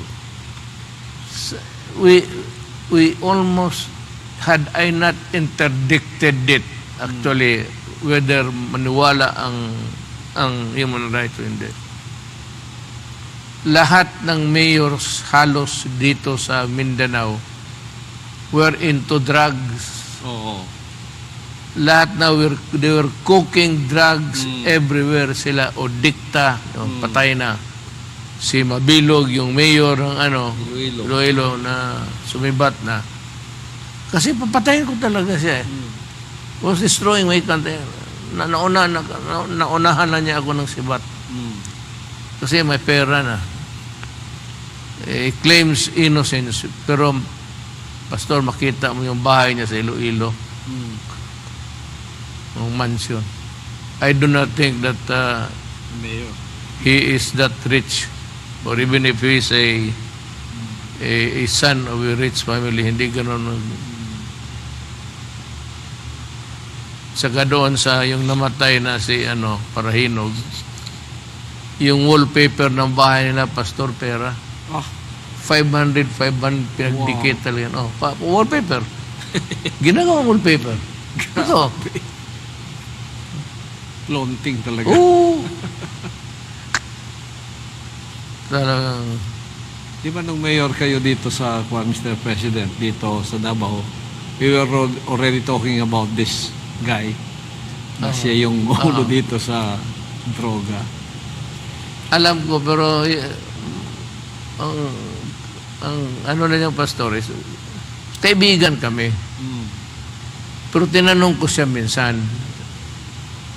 We almost, had I not interdicted it, actually, whether maniwala ang human rights o hindi. Lahat ng mayors halos dito sa Mindanao were into drugs. Oo. Lahat na they were cooking drugs everywhere sila, o dikta, patay na. Si Mabilog, yung mayor ng Iloilo na sumibat na. Kasi papatayin ko talaga siya eh. Was destroying my country. Naunahan na niya ako ng sibat. Kasi may pera na. Claims innocence. Pero, Pastor, makita mo yung bahay niya sa Iloilo. Yung mansion. I do not think that he is that rich. Or even if he is a son of a rich family, hindi ganun. Saka doon sa yung namatay na si Parahinog, yung wallpaper ng bahay nila, Pastor, pera. 500 pinagdikit talaga. Wallpaper. Ginagawang wallpaper. Ito. Flaunting talaga. Oo. Talagang, Di ba nung mayor kayo dito sa Mr. President, dito sa Davao, we were already talking about this guy na siya yung ulo dito sa droga. alam ko, pero ang ano na yung pastores, kaibigan kami. Pero tinanong ko siya minsan,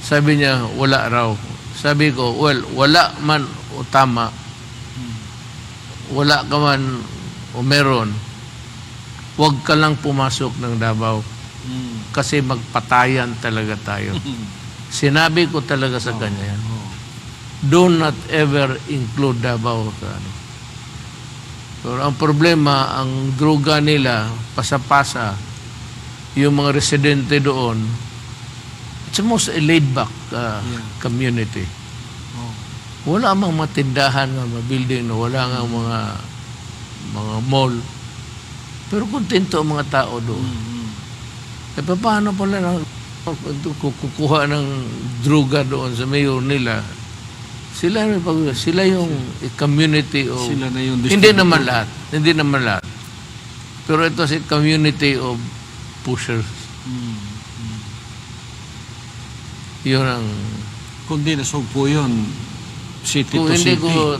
sabi niya, wala raw. Sabi ko, well, wala man o tama, wala ka man o meron, huwag ka lang pumasok ng Davao. Kasi magpatayan talaga tayo. Sinabi ko talaga sa kanya yan. Do not ever include Davao sa ano. Pero ang problema, ang droga nila, pasapasa, yung mga residente doon, it's the most laid-back community. Wala mang matindahan, mga building, wala nga mga mall. Pero kontento ang mga tao doon. E paano pala na kukuha ng droga doon sa mayor nila? Sila yung community of... Sila na yung Hindi naman lahat. Pero ito si community of pushers. Yun ang... Kung di nasugpo yun, city Kung to hindi city. ko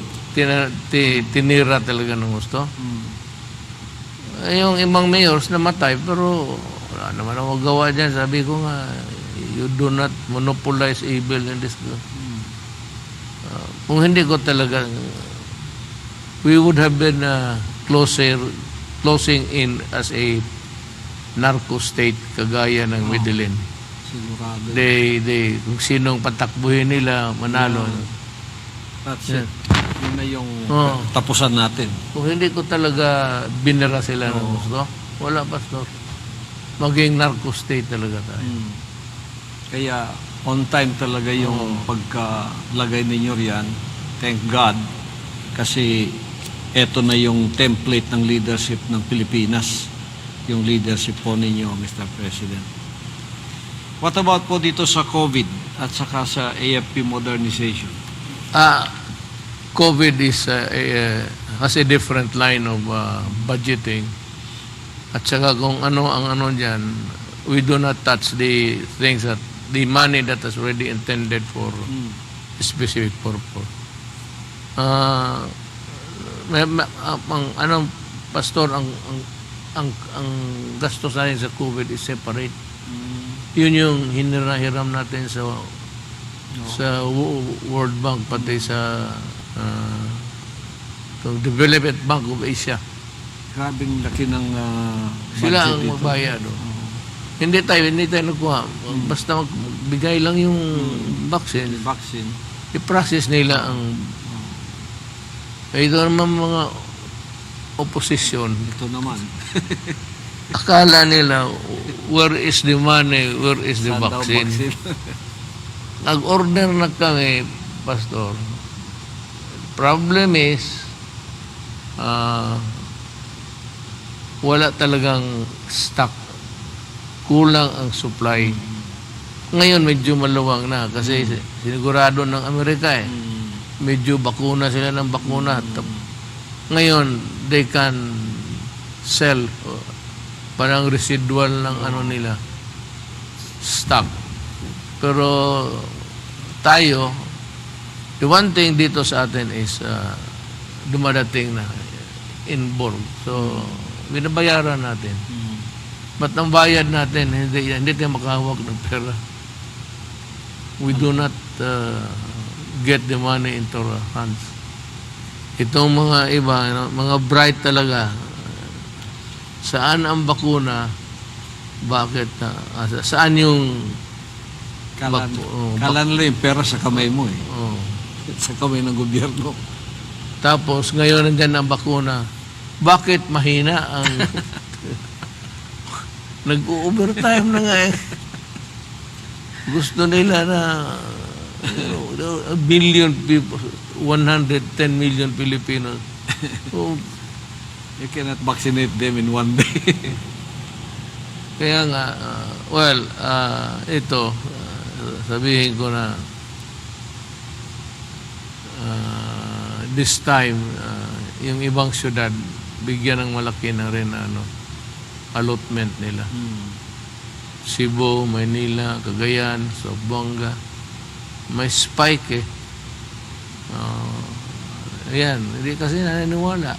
tinira talaga ng gusto. Yung ibang mayors namatay, pero wala naman ako gawa dyan. Sabi ko nga, you do not monopolize evil in this. Kung hindi ko talaga, we would have been closing in as a narco state kagaya ng Medellin. Sigurado. Kung sinong patakbuhin nila, manalo. That's it. Yun na yung Oo. tapusan natin. Kung hindi ko talaga binira sila ng gusto, wala pastor. Maging narco state talaga tayo. Kaya on time talaga yung pagkalagay ninyo riyan. Thank God. Kasi eto na yung template ng leadership ng Pilipinas. Yung leadership po ninyo, Mr. President. What about po dito sa COVID at saka sa AFP modernization? COVID has a different line of budgeting. At saka kung ano ang ano dyan, we do not touch the things that the money that is already intended for specific purpose. Anong pastor ang gastos natin sa COVID is separate. Yun yung hinirahiram natin sa World Bank pati sa Development Bank of Asia. Grabing laki ng Sila budget ang dito. magbayad. Hindi tayo nagkuha. Basta magbigay lang yung vaccine. I-process nila ang... Ito naman mga opposition. Ito naman. Akala nila, where is the money, where is the Saan daw vaccine? Nag-order na kami, Pastor. Problem is, wala talagang stock. Kulang ang supply. Ngayon medyo maluwang na kasi sinigurado ng Amerika medyo bakuna sila ng bakuna. Ngayon, they can sell parang residual ng ano nila stock. Pero tayo, the one thing dito sa atin is dumadating na in bulk. So, binabayaran natin. But ang bayad natin, hindi tayo makahawak ng pera. We do not get the money into our hands. Itong mga iba, mga bright talaga, saan ang bakuna, bakit, saan yung Kala nila yung pera sa kamay mo eh. Sa kamay ng gobyerno. Tapos, ngayon nandyan ang bakuna. Bakit mahina ang... Nag-overtime na nga eh. Gusto nila na a billion people, 110 million Filipinos. So, you cannot vaccinate them in one day. Kaya nga, ito, sabihin ko na this time, yung ibang syudad, bigyan ng malaki na rin allotment nila. Cebu, Manila, Cagayan, Zamboanga. May spike eh. Ayan, hindi kasi naniniwala.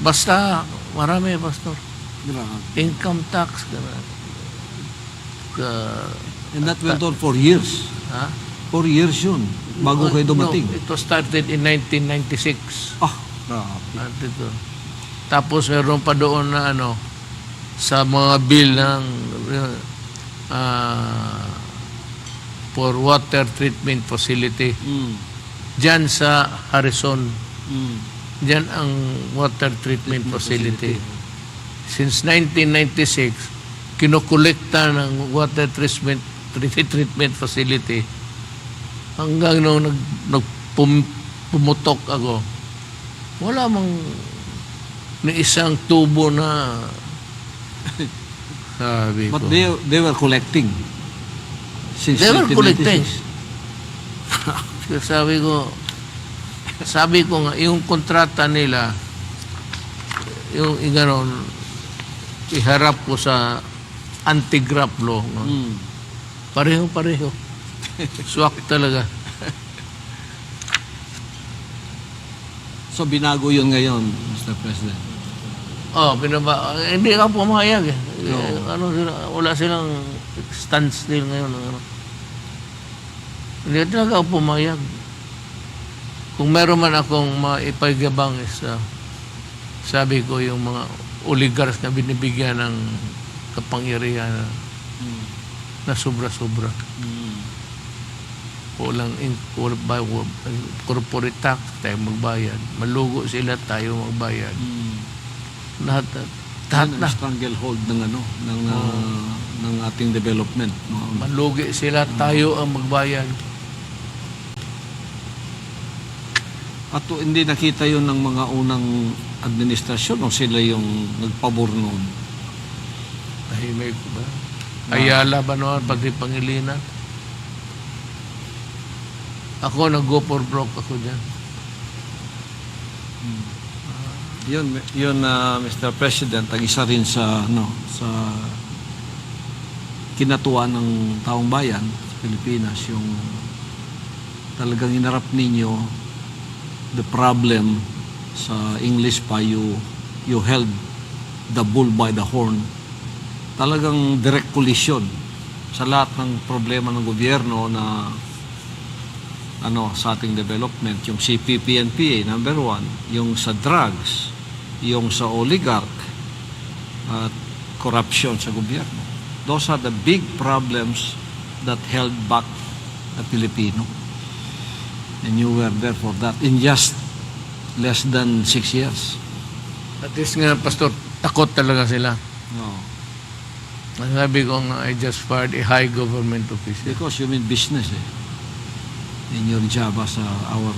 Basta, marami, Pastor. Grabe. Income tax. And that went on for years. Ha? 4 years yun, bago kayo dumating. No, it was started in 1996. Ah, grabe. Dito. Tapos meron pa doon na ano, sa mga bill ng for water treatment facility. Diyan sa Harrison. Diyan ang water treatment facility. Since 1996, kinokolekta ng water treatment facility hanggang nung pumutok ako. Wala mang ni isang tubo na sabi ko. But they were collecting. Since They were 1996. collecting. Sabi ko nga, yung kontrata nila, yung iganon, iharap ko sa anti-graft law. No? Pareho-pareho. Swak talaga. So binago yun ngayon, Mr. President. Hindi ka pumayag eh. No. Wala silang standstill ngayon. Hindi talaga ako pumayag. Kung meron man akong maipagabang sabi ko yung mga oligarchs na binibigyan ng kapangyarihan na sobra-sobra. Walang corporate tax, tayo magbayad. Malugo sila, tayo magbayad. Lahat na. Stranglehold ng ng ating development. Malugi sila, tayo ang magbayad. At hindi nakita yun ng mga unang administrasyon o sila yung nagpabor noon? Tahimik ba? Ayala ba naman, pati Pangilinan? Ako, nag-go for broke ako dyan. Yun Mr. President, ang isa rin sa kinatuwa ng taong bayan sa Pilipinas, yung talagang inarap ninyo the problem. Sa English pa, you held the bull by the horn. Talagang direct collision sa lahat ng problema ng gobyerno na sa ating development, yung CPP-NPA, number 1, yung sa drugs, yung sa oligarch, at corruption sa gobyerno. Those are the big problems that held back the Filipino. And you were there for that in just less than 6 years. At least nga, Pastor, takot talaga sila. No. Sabi ko nga, I just fired a high government official. Because you mean business in your job as our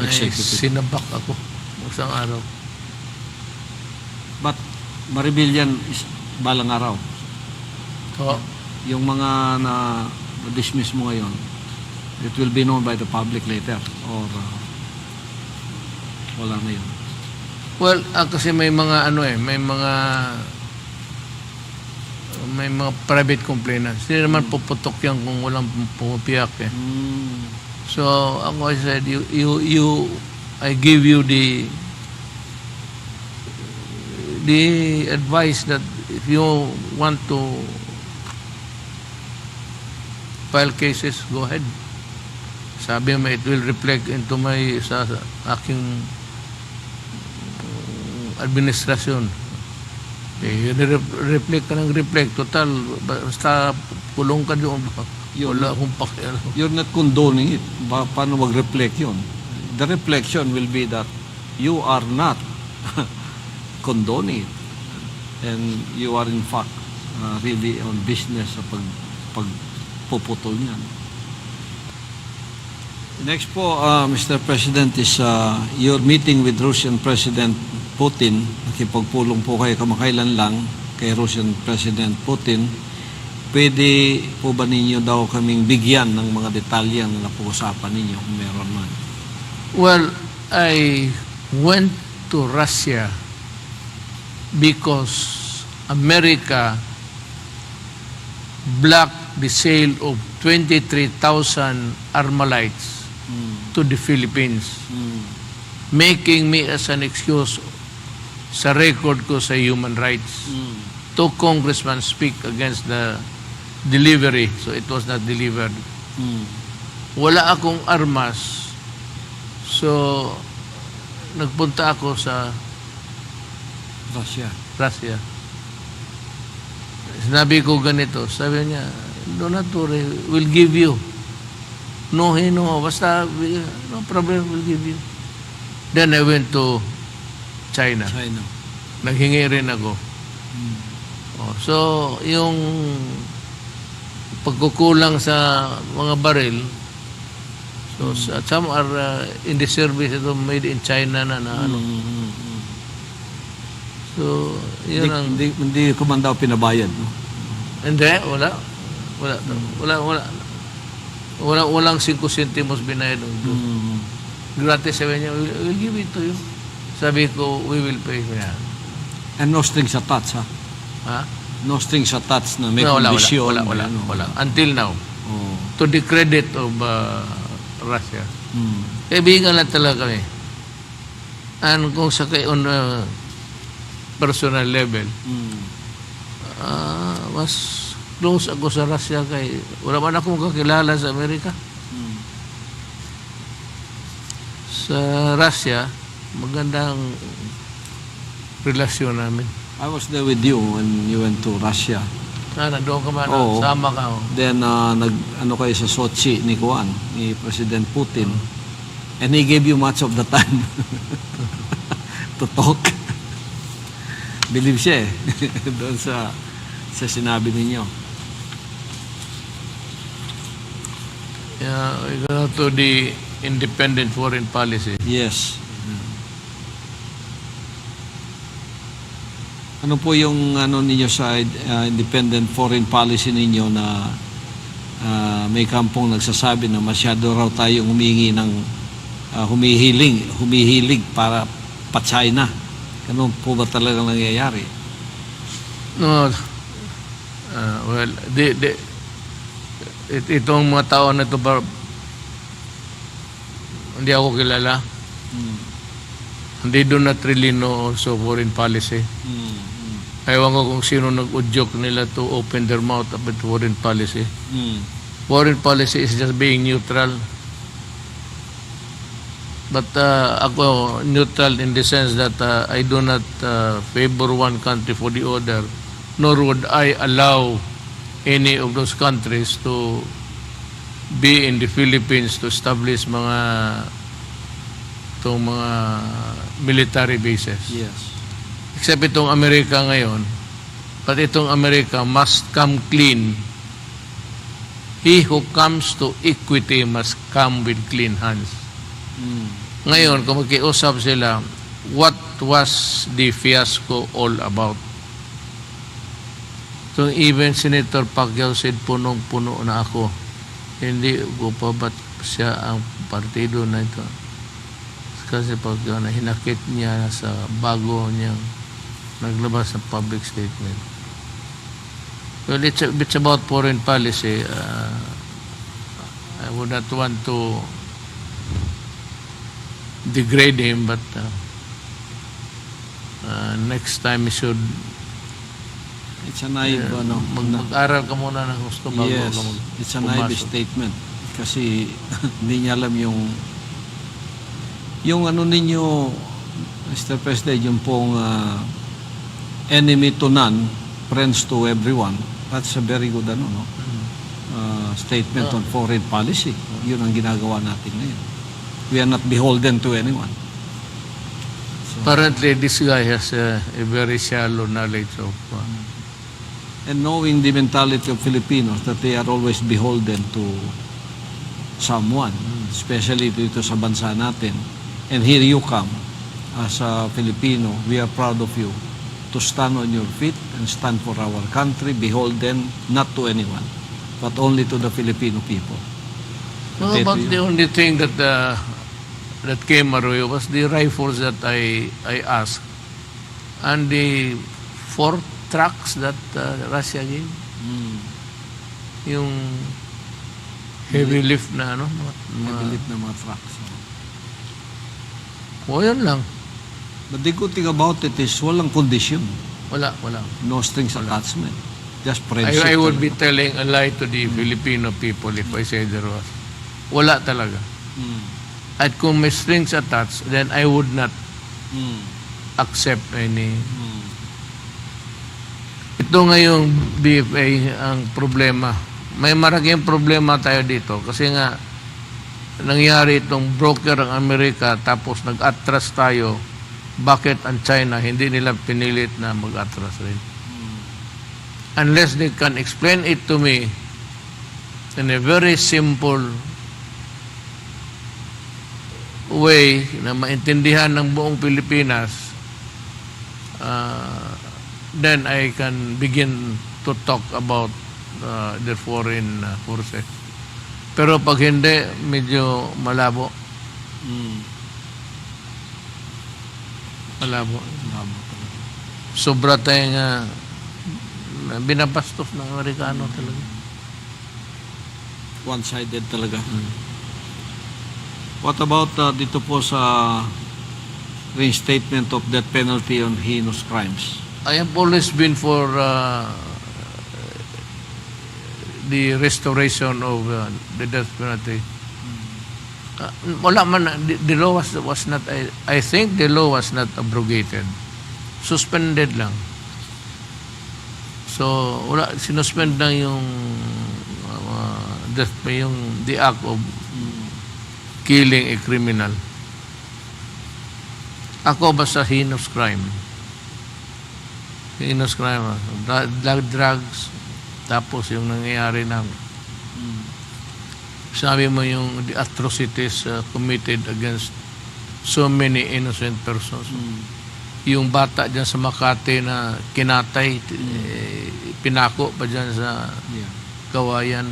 executive. Sinabak ako isang araw. But maribilyan is balang araw. Yung mga na-dismiss mo ngayon, it will be known by the public later or wala na yun. Well, kasi may mga may mga private complainants. Hindi naman puputok yan kung walang pumapiyak eh. So, ako I said, I give you the advice that if you want to file cases, go ahead. Sabi mo, it will reflect into sa aking administrasyon. Reflect ka ng reflect. Total, basta kulong ka doon. Wala akong pakialam. You're not condoning it. Paano mag-reflect yun? The reflection will be that you are not condoning it. And you are in fact really on business sa pagpuputol niyan. Next po, Mr. President, is your meeting with Russian President Putin. Nakipagpulong po kayo kamakailan lang kay Russian President Putin. Pwede po ba ninyo daw kaming bigyan ng mga detalye na napag-usapan ninyo kung meron man? Well, I went to Russia because America blocked the sale of 23,000 Armalites to the Philippines, making me as an excuse sa record ko sa human rights. Two congressmen speak against the delivery, so it was not delivered. Wala akong armas, so nagpunta ako sa Russia. Sinabi ko ganito, sabi niya, "Do not worry, we'll give you." No, basta, no problem, we'll give you. Then I went to China. Naghingi rin ako. So, yung pagkukulang sa mga baril, so some are in the service, ito made in China na ano. So, yun ang... Hindi ko man daw pinabayad, no? Hindi, wala. Walang 5 centimos binayad. Gratis, sabi niya, we'll give it to you. Sabi ko, we will pay. And no strings attached, ha? Ha? No strings attached na may No, kondisyon. wala. Until now. To the credit of Russia. Kaibigan lang talaga kami. And kung sa on personal level, mas close ako sa Russia kay wala man akong kakilala sa Amerika. Sa Russia, magandang relasyon namin. I was there with you when you went to Russia. Nandoon ka man, Oo. sama ka. Then, ano kayo sa Sochi ni President Putin. And he gave you much of the time to talk. Believe siya doon sa sinabi ninyo. Yeah, we go to the independent foreign policy. Yes. Ano po yung ninyo sa independent foreign policy ninyo na may kampong nagsasabi na masyado raw tayong humingi ng humihilig para pa-China. Ganun po ba talagang nangyayari? No, well, itong mga tao na ito, hindi ako kilala. They do not really know also foreign policy. Ewan ko kung sino nag-udyok nila to open their mouth about foreign policy. Foreign policy is just being neutral. But ako neutral in the sense that I do not favor one country for the other, nor would I allow any of those countries to be in the Philippines to establish mga military bases. Yes. Except itong Amerika ngayon, but itong Amerika must come clean. He who comes to equity must come with clean hands. Ngayon, kung magkiusap sila, what was the fiasco all about? So even Senator Pacquiao said, punong-puno na ako. Hindi ko pa ba't siya ang partido na ito? Kasi Pacquiao na hinakit niya sa bago niyang naglabas ng public statement. Well, it's about foreign policy. I would not want to degrade him, but next time he should It's a naive, mag-aral ka muna ng gusto bago yes, ka it's a naive statement. Kasi hindi niya alam yung ano ninyo, Mr. President, yung pong enemy to none, friends to everyone. That's a very good statement on foreign policy. Yun ang ginagawa natin ngayon. We are not beholden to anyone. So, apparently, this guy has a very shallow knowledge of... and knowing the mentality of Filipinos that they are always beholden to someone, especially dito sa bansa natin. And here you come, as a Filipino, we are proud of you to stand on your feet and stand for our country, beholden not to anyone, but only to the Filipino people. No, but the only thing that came our way was the rifles that I asked, and the 4 trucks that Russia gave. Yung heavy lift na heavy lift na mga trucks. O, yun lang. But the good thing about it is walang condition. Wala. No strings attachment. Just friendship. I would be talaga. telling a lie to the Filipino people if I say there was. Wala talaga. At kung may strings attached, then I would not accept any. Ito ngayong BFA ang problema. May malaking problema tayo dito kasi nga nangyari itong broker ang Amerika tapos nag-atras tayo. Bakit ang China hindi nila pinilit na mag-atras rin? Unless they can explain it to me in a very simple way na maintindihan ng buong Pilipinas, then I can begin to talk about their foreign forces. Pero pag hindi, medyo malabo. Malabo. Sobra tayong binabastos ng Amerikano talaga. One-sided talaga. What about dito po sa reinstatement of death penalty on heinous crimes? I have always been for the restoration of the death penalty. Wala man, the law was not, I think the law was not abrogated. Suspended lang. So, wala, sinuspend lang yung death, yung the act of killing a criminal. Ako basta heinous crime. Heinous crime. Drugs. Tapos yung nangyayari na sabi mo yung the atrocities committed against so many innocent persons. Yung bata dyan sa Makati na kinatay, pinako pa dyan sa Kawayan.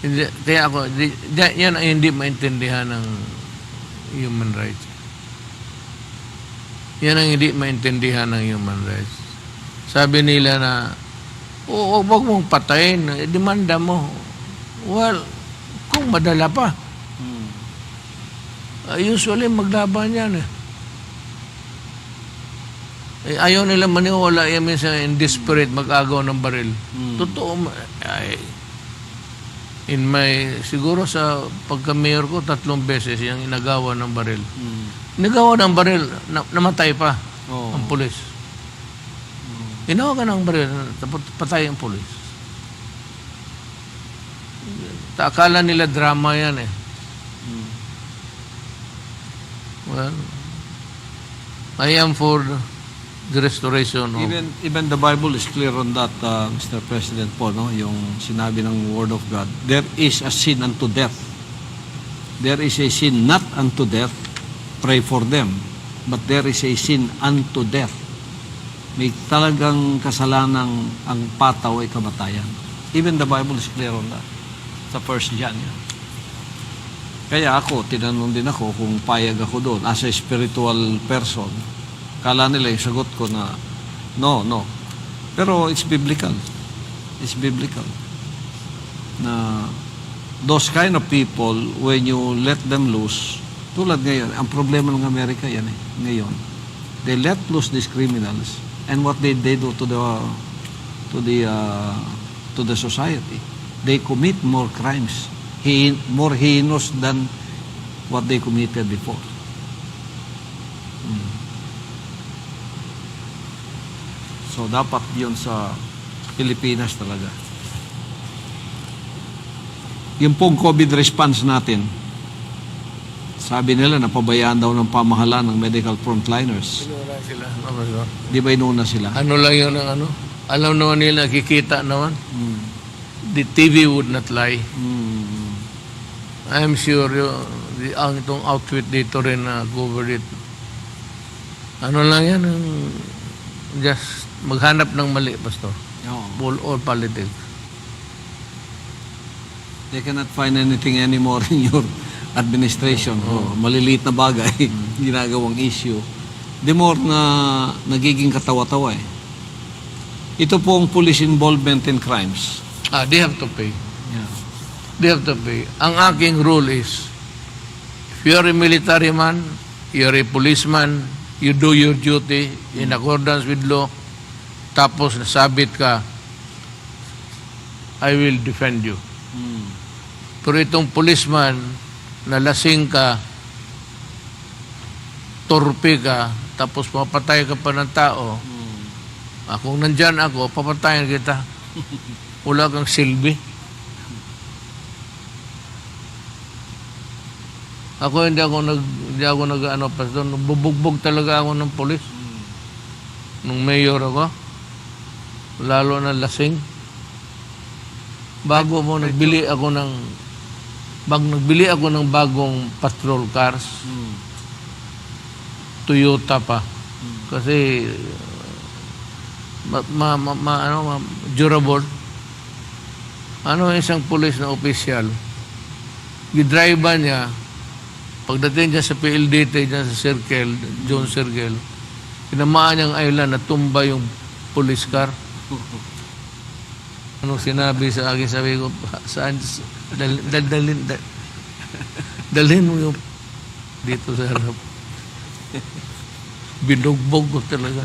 Hindi, kaya ako, yan ang hindi maintindihan ng human rights. Yan ang hindi maintindihan ng human rights. Sabi nila na, huwag mong patayin, demanda mo. Well, kung madala pa. Usually, maglaban yan. Ayaw nila maniwala yan minsan in desperate mag-agaw ng baril. Totoo. In my, siguro sa pagka-mayor ko, 3 beses yung inagawa ng baril. Inagawa ng baril, namatay pa ang pulis. Inawa ka ng baril, tapos patay ang pulis. Akala nila drama yan eh. Well, I am for the restoration of... Even the Bible is clear on that, Mr. President po, no? Yung sinabi ng Word of God. There is a sin unto death. There is a sin not unto death. Pray for them. But there is a sin unto death. May talagang kasalanang ang pataw ay kamatayan. Even the Bible is clear on that. Sa 1 John yan. Kaya ako, tinanong din ako kung payag ako doon as a spiritual person. Kala nila yung sagot ko na no. Pero it's biblical. It's biblical. Na those kind of people, when you let them loose, tulad ngayon, ang problema ng Amerika yan eh, ngayon. They let loose these criminals and what they do to the society. They commit more crimes, more heinous than what they committed before. So, dapat yun sa Pilipinas talaga. Yung pong COVID response natin, sabi nila napabayaan daw ng pamahalaan ng medical frontliners. Inuna sila. Di ba inuna sila? Ano lang yun ang ano? Alam naman nila, nakikita naman. The TV would not lie. I'm sure ang itong outfit dito rin na cover it. Ano lang yan? Just maghanap ng mali, Pastor. All politics. They cannot find anything anymore in your administration. Maliliit na bagay, ginagawang issue. The more na nagiging katawa-tawa eh. Ito po ang police involvement in crimes. They have to pay. Yeah. They have to pay. Ang aking rule is, if you are a military man, you're a policeman, you do your duty in accordance with law, tapos nasabit ka, I will defend you. Pero itong policeman, nalasing ka, torpe ka, tapos mapatay ka pa ng tao, kung nandyan ako, papatayan kita. Wala kang silbi. Ako hindi ako nag pastor, bubugbog talaga ako ng pulis. Nung mayor ako, lalo na lasing. Bago nagbili ako ng bagong patrol cars. Toyota pa. Kasi durable. Isang pulis na opisyal, gidrive niya, pagdating niya sa PLDT, niya sa circle, John Circle, tinamaan niyang island na tumba yung police car. Anong sinabi sa akin, sabi ko, saan, dalhin mo yung dito sa harap. Binugbog ko talaga.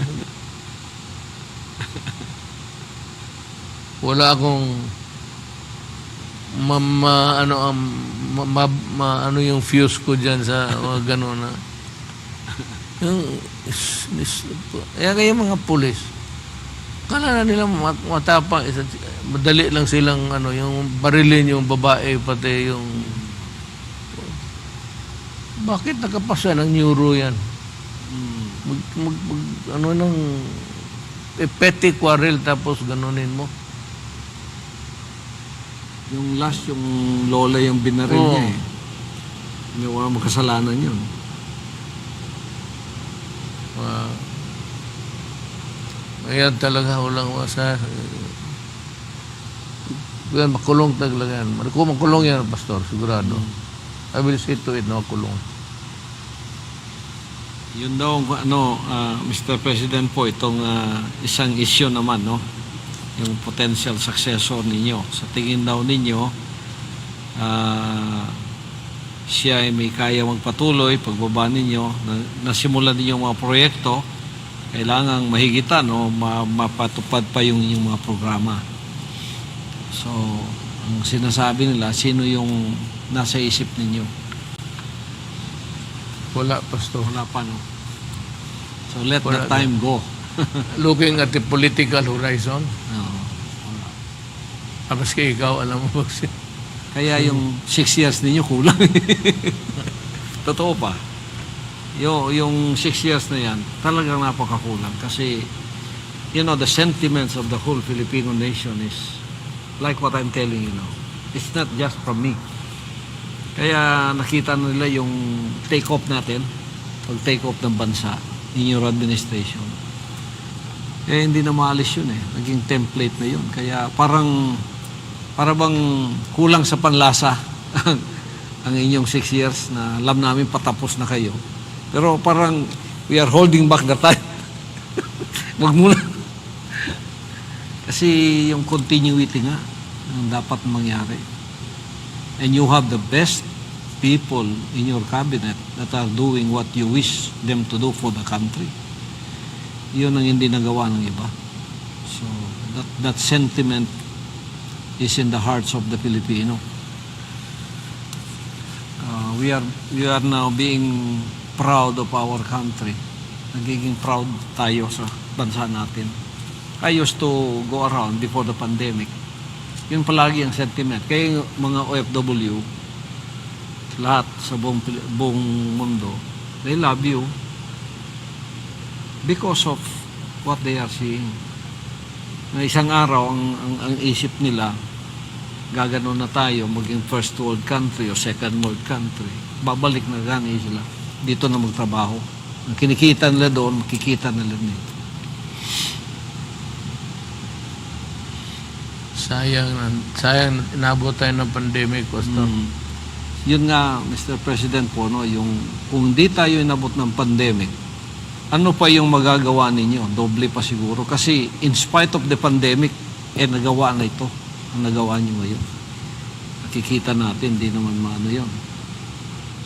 Wala akong ano yung fuse ko dyan sa gano'n na. Yung mga pulis, kala na nila matapang, madali lang silang yung barilin yung babae, pati yung bakit nakapasa ng neuro yan? Petty quarrel tapos ganunin mo. Yung last, yung lola yung binaril niya eh. Hindi wala makasalanan yun. Ayan talaga, walang wasa. Makulong talaga yan. Makulong yan, Pastor, sigurado. I will see to it na makulong. Yun daw, Mr. President po, itong isang issue naman, no? Yung potential successor ninyo. Sa tingin daw ninyo, siya ay may kaya magpatuloy, pagbaba ninyo, nasimulan ninyo mga proyekto, kailangang mahigitan o mapatupad pa yung inyong mga programa. So, ang sinasabi nila, sino yung nasa isip ninyo? Wala, Pastor. Wala pa, no? So, let the time go. Looking at the political horizon, Wala. ikaw, alam mo ba siya? Kaya yung 6 years ninyo kulang. Totoo pa. Yung 6 years na yan, talagang napakakulang. Kasi, the sentiments of the whole Filipino nation is like what I'm telling you now. It's not just from me. Kaya nakita nila yung take-off natin, pag-take-off ng bansa, in your administration. Hindi na maalis yun eh. Naging template na yun. Kaya para bang kulang sa panlasa ang inyong 6 years na alam namin patapos na kayo. Pero parang we are holding back the time. Wag muna. Kasi yung continuity nga ang dapat mangyari. And you have the best people in your cabinet that are doing what you wish them to do for the country. Yun ang hindi nagawa ng iba. So, that sentiment is in the hearts of the Filipino. We are now being proud of our country. Nagiging proud tayo sa bansa natin. I used to go around before the pandemic. Yun palagi ang sentiment. Kaya yung mga OFW, lahat sa buong mundo, they love you because of what they are seeing. Na isang araw, ang isip nila, gaganon na tayo, maging first world country o second world country. Babalik na gani sila. Dito na magtrabaho. Ang kinikita nila doon, makikita nila dito. Sayang inabot tayo ng pandemic, Pastor. Yun nga, Mr. President po, no, yung kung di tayo inabot ng pandemic, ano pa yung magagawa ninyo? Doble pa siguro. Kasi in spite of the pandemic, nagawa na ito. Ang nagawa nyo ngayon. Nakikita natin, di naman maano yun.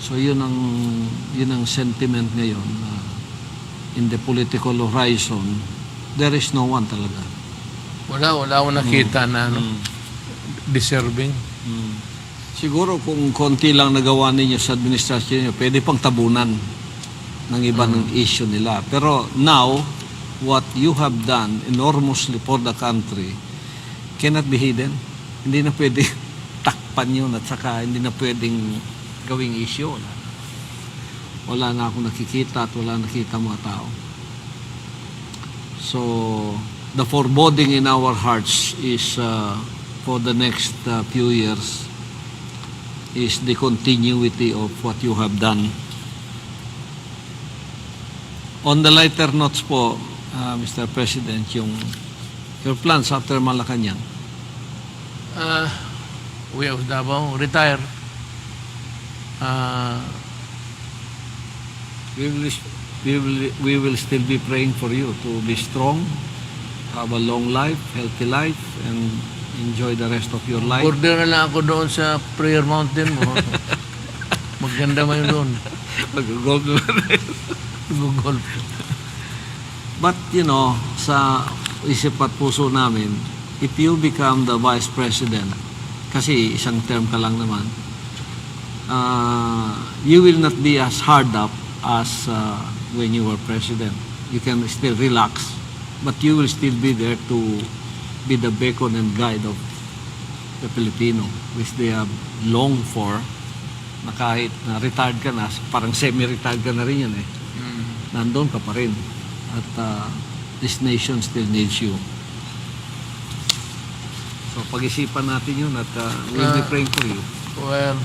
So yun ang sentiment ngayon. In the political horizon, there is no one talaga. Wala akong nakita na deserving. Siguro kung konti lang nagawa ninyo sa administrasyon niyo, pwede pang tabunan ng ibang issue nila. Pero now, what you have done enormously for the country cannot be hidden. Hindi na pwede takpan yun at saka hindi na pwedeng gawing issue. Wala na akong nakikita at wala nakita mga tao. So, the foreboding in our hearts is for the next few years is the continuity of what you have done. On the lighter notes po, Mr. President, your plans after Malacanang. We of Davao retire. We will still be praying for you to be strong, have a long life, healthy life, and enjoy the rest of your life. Order na lang ako doon sa prayer mountain mo. Maganda mo yun doon. Mag-golf naman. Mag-golf. But, sa isip at puso namin, if you become the Vice President, kasi isang term ka lang naman, you will not be as hard up as when you were President. You can still relax, but you will still be there to be the beacon and guide of the Filipino, which they have longed for, na kahit na retired ka na, parang semi-retired ka na rin yan nandun ka pa rin. At this nation still needs you. So pag-isipan natin yun at we'll be praying for you. Well,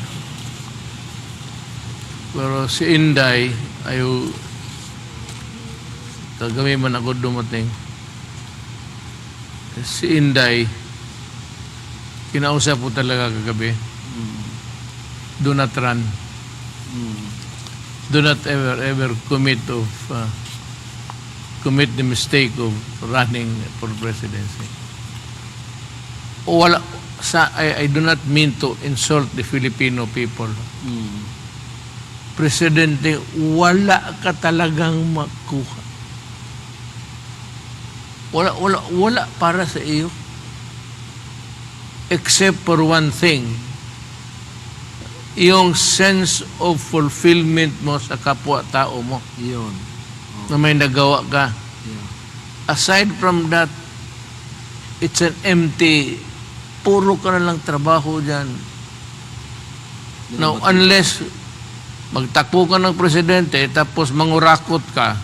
pero si Inday, ayaw kagami man ako dumating. Si Inday, kinausap ko talaga kagabi. Do not run. Do not ever commit the mistake of running for presidency. I do not mean to insult the Filipino people. Presidente, wala ka talagang makuha. Wala para sa iyo. Except for one thing. Yung sense of fulfillment mo sa kapwa-tao mo. Yun. Na may nagawa ka. Yeah. Aside from that, it's an empty, puro ka na lang trabaho dyan. Now, unless magtakbo ka ng presidente, tapos mangurakot ka,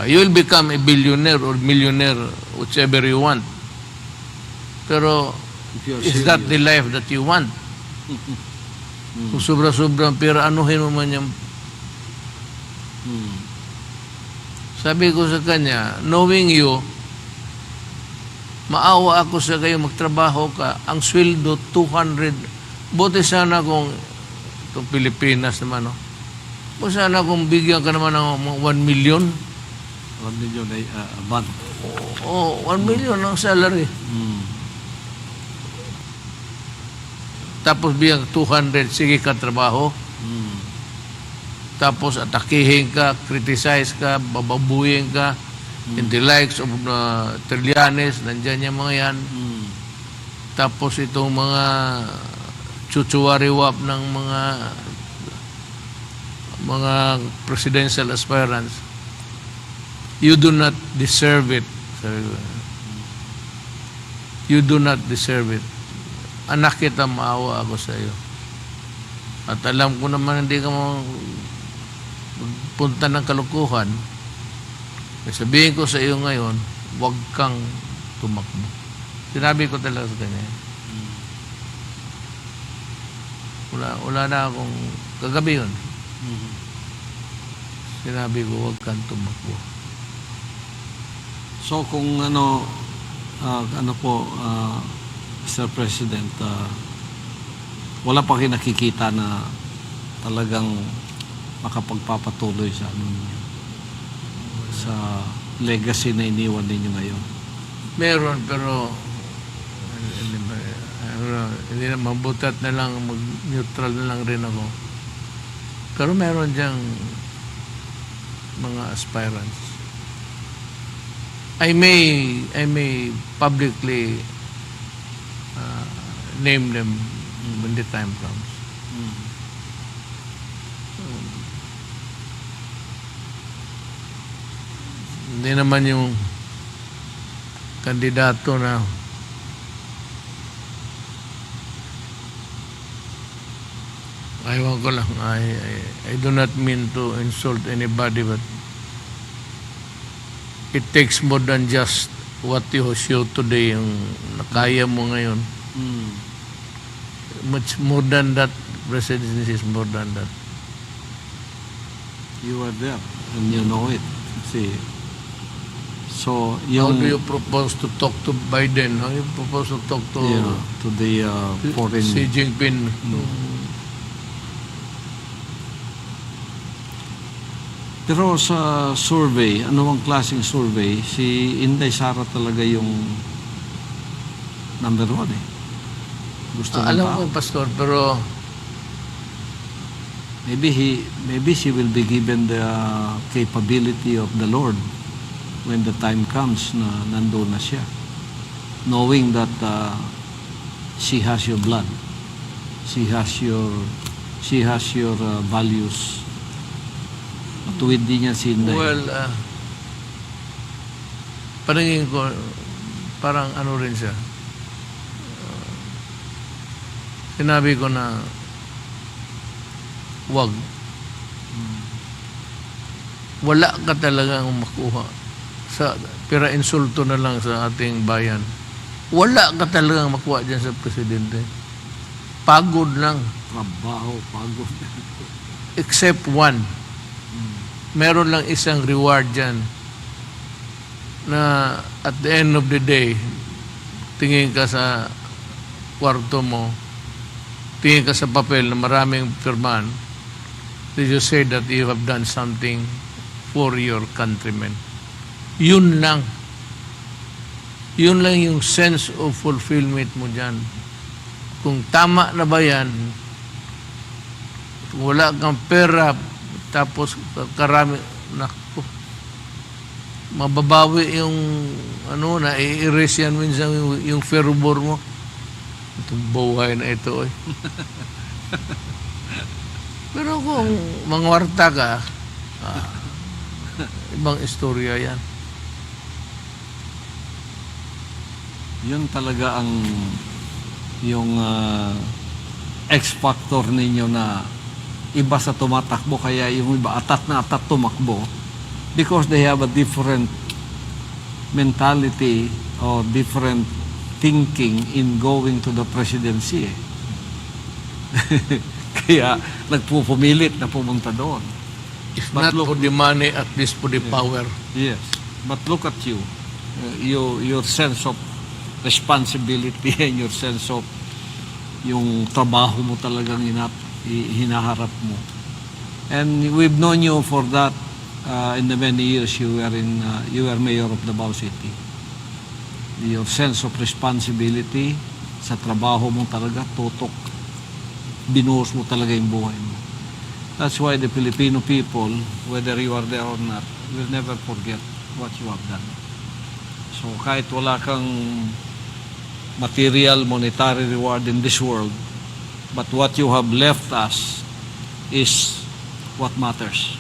you will become a billionaire or millionaire, whichever you want. Pero, is that the life that you want? Kung sobra-sobrang pera, anuhin mo man yung... Sabi ko sa kanya, knowing you, maawa ako sa kayo, magtrabaho ka, ang sweldo, 200. Buti sana kung itong Pilipinas naman, no? Buti sana kung bigyan ka naman ng 1 million. 1 million a month. Oo, 1 million ang salary. Tapos bigyan 200, sige ka trabaho. Tapos atakihin ka, criticize ka, bababuyin ka, in the likes of Trillanes, nandyan yung mga yan. Tapos itong mga chuchuwariwap ng mga presidential aspirants, you do not deserve it. You do not deserve it. Anak kita, maawa ako sa iyo. At alam ko naman hindi ka punta ng kalukuhan. Sabihin ko sa iyo ngayon, huwag kang tumakbo. Sinabi ko talaga sa kanya. Wala na akong kagabi yun. Sinabi ko, huwag kang tumakbo. So kung Mr. President, wala pa kayo nakikita na talagang makapagpapatuloy sa legacy na iniwan ninyo ngayon. Meron, pero hindi na mabutat na lang, mag-neutral na lang rin ako. Pero meron diyang mga aspirants. I may publicly name them when the time comes. Hindi naman yung kandidato na aywan ko lang. I do not mean to insult anybody, but it takes more than just what you show today, yung nakaya mo ngayon. Much more than that. Presidency is more than that. You are there and you know it. See. So, How yung, do you propose to talk to Biden? How do you propose to talk to to the foreign... Xi Jinping? Pero sa survey, anumang klaseng survey, si Inday Sara talaga yung number 1 eh. Gusto ng Alam tao. ko, Pastor, pero Maybe she will be given the capability of the Lord when the time comes na nandoon na siya. Knowing that she has your blood. She has your values. Matuwid din niya si Inday. well, paningin ko, parang ano rin siya. Sinabi ko na wag. Wala ka talagang makuha pero insulto na lang sa ating bayan. Wala ka talagang makuha dyan sa presidente. Pagod lang. Trabaho, pagod. Except one. Meron lang isang reward dyan na at the end of the day, tingin ka sa kwarto mo, tingin ka sa papel na maraming pirmahan, did you say that you have done something for your countrymen? Yun lang. Yun lang yung sense of fulfillment mo dyan. Kung tama na ba yan, kung wala kang pera, tapos karami, naku, mababawi yung, na-i-erase yan minsan yung fervor mo. Itong buhay na ito, eh. Pero kung mangwarta ka, ibang istorya yan. Yun talaga ang yung X-factor ninyo na iba sa tumatakbo, kaya yung iba atat na atat tumakbo because they have a different mentality or different thinking in going to the presidency. Kaya nagpupumilit na pumunta doon. If not for the money, at least for the power. Yes. But look at you. Your sense of responsibility and your sense of yung trabaho mo talagang hinaharap mo. And we've known you for that in the many years you were mayor of Davao City. Your sense of responsibility sa trabaho mo talaga, tutok. Binuhos mo talaga yung buhay mo. That's why the Filipino people, whether you are there or not, will never forget what you have done. So kahit wala kang material, monetary reward in this world, but what you have left us is what matters.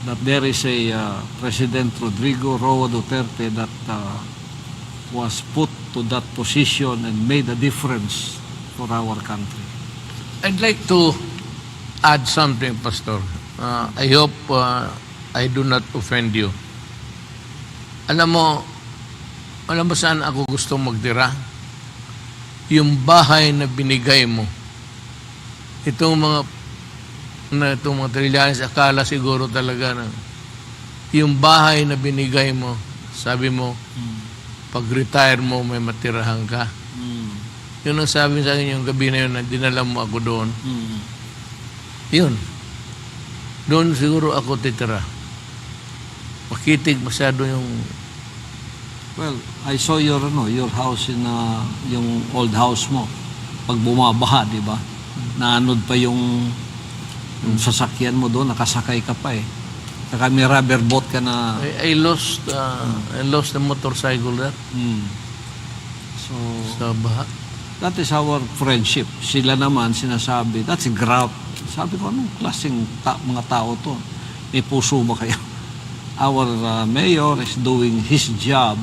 That there is a President Rodrigo Roa Duterte that was put to that position and made a difference for our country. I'd like to add something, Pastor. I hope I do not offend you. Alam mo saan ako gustong magtira? Yung bahay na binigay mo. Itong mga Trillanes, akala siguro talaga na yung bahay na binigay mo, sabi mo, pag-retire mo, may matirahan ka. Yun ang sabi sa akin yung gabi na yun na dinala mo ako doon. Yun. Doon siguro ako titira. Makitig masyado yung... Well, I saw your house in yung old house mo. Pag bumabaha, di ba? Naanod pa yung Yung sasakyan mo doon, nakasakay ka pa eh. Saka may rubber boat ka na... I lost the motorcycle there So, sa baha. that is our friendship. Sila naman sinasabi, that's graft. Sabi ko, anong klaseng mga tao to? May puso ba kayo? Our mayor is doing his job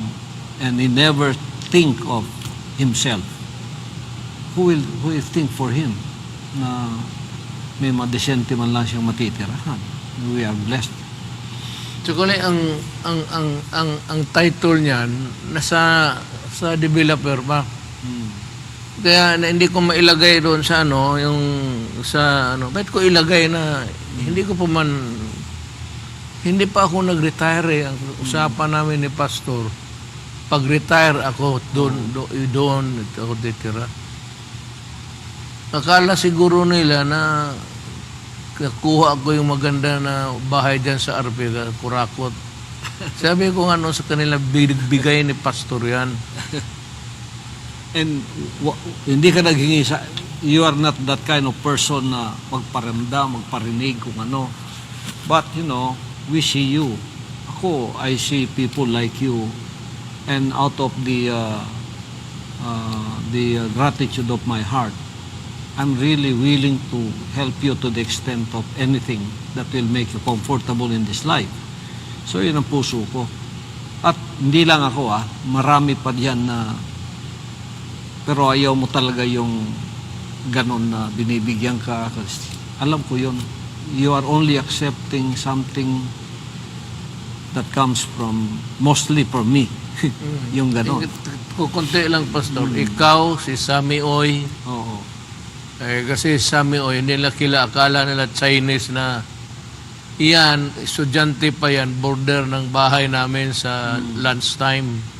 and he never think of himself. Who will think for him na may madesente man lang siyang matitirahan? We are blessed. Tsaka ang title niyan nasa sa developer pa. Kaya hindi ko mailagay doon sa yung sa bakit ko ilagay na hindi pa ako nag-retire eh. Ang usapan namin ni pastor, pag-retire ako doon ako titira. Akala siguro nila na nakuha ko yung maganda na bahay dyan sa Arpega, Kurakot. Sabi ko sa kanila, bigay ni pastor yan. And hindi ka naghingi sa... You are not that kind of person na magparamdam, magparinig kung ano. But, we see you. Ako, I see people like you. And out of the gratitude of my heart, I'm really willing to help you to the extent of anything that will make you comfortable in this life. So, yun ang puso ko. At hindi lang ako, marami pa diyan na pero ayaw mo talaga yung ganon na binibigyan ka. Alam ko yun. You are only accepting something that comes from, mostly from me. Yung ganon. Kukunti lang, pastor. Ikaw, si Sammy Oy. Oo. Kasi Sammy Oy, nila akala nila Chinese na iyan, estudyante pa yan, border ng bahay namin sa lunchtime.